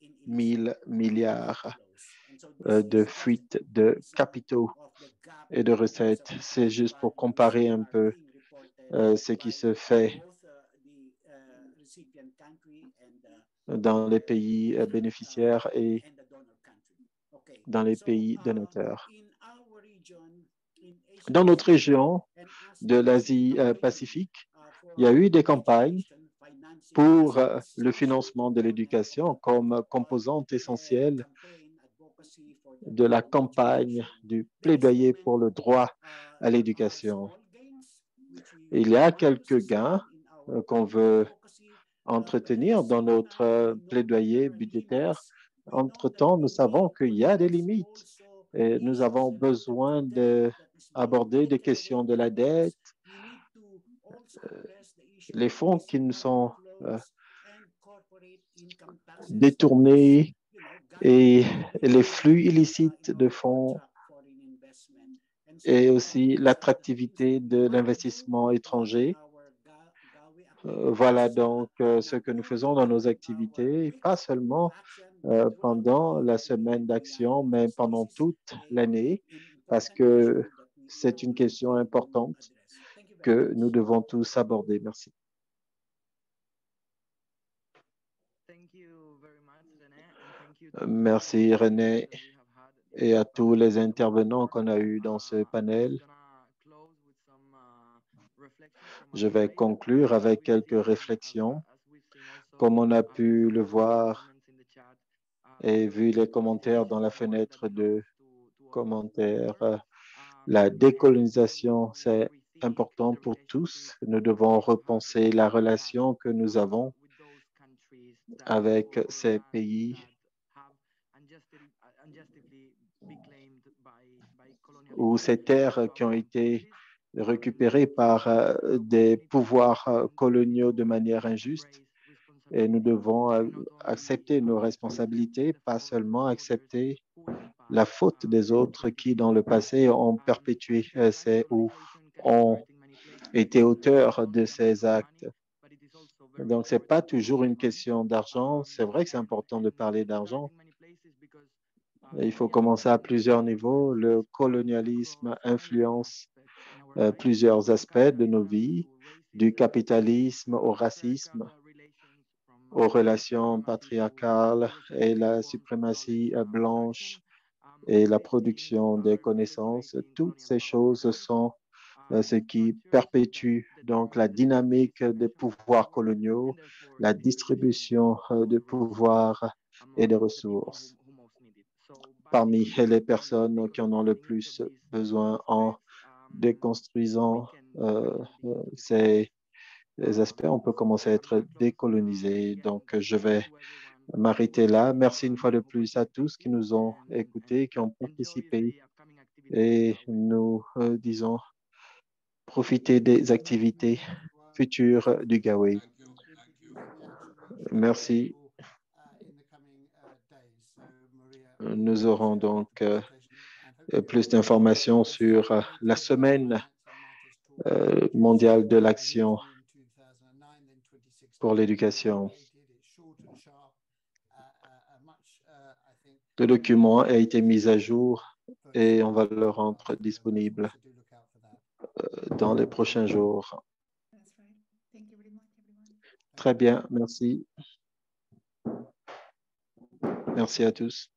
milliard de fuites de capitaux et de recettes. C'est juste pour comparer un peu ce qui se fait dans les pays bénéficiaires et dans les pays donateurs. Dans notre région de l'Asie-Pacifique, il y a eu des campagnes pour le financement de l'éducation comme composante essentielle de la campagne du plaidoyer pour le droit à l'éducation. Il y a quelques gains qu'on veut entretenir dans notre plaidoyer budgétaire. Entre-temps, nous savons qu'il y a des limites et nous avons besoin d'aborder des questions de la dette, les fonds qui nous sont détournés et les flux illicites de fonds et aussi l'attractivité de l'investissement étranger. Voilà donc ce que nous faisons dans nos activités, pas seulement pendant la semaine d'action, mais pendant toute l'année, parce que c'est une question importante que nous devons tous aborder. Merci. Merci René et à tous les intervenants qu'on a eus dans ce panel. Je vais conclure avec quelques réflexions. Comme on a pu le voir et vu les commentaires dans la fenêtre de commentaires, la décolonisation, c'est important pour tous. Nous devons repenser la relation que nous avons avec ces pays ou ces terres qui ont été récupérées par des pouvoirs coloniaux de manière injuste. Et nous devons accepter nos responsabilités, pas seulement accepter la faute des autres qui, dans le passé, ont perpétué ou ont été auteurs de ces actes. Donc, ce n'est pas toujours une question d'argent. C'est vrai que c'est important de parler d'argent. Il faut commencer à plusieurs niveaux. Le colonialisme influence plusieurs aspects de nos vies, du capitalisme au racisme, aux relations patriarcales et la suprématie blanche et la production des connaissances. Toutes ces choses sont ce qui perpétue donc la dynamique des pouvoirs coloniaux, la distribution de pouvoirs et de ressources parmi les personnes qui en ont le plus besoin en déconstruisant ces aspects, on peut commencer à être décolonisé. Donc, je vais m'arrêter là. Merci une fois de plus à tous qui nous ont écoutés, qui ont participé et nous disons profitez des activités futur du Gawi. Merci. Nous aurons donc plus d'informations sur la semaine mondiale de l'action pour l'éducation. Le document a été mis à jour et on va le rendre disponible dans les prochains jours. Très bien, merci. Merci à tous.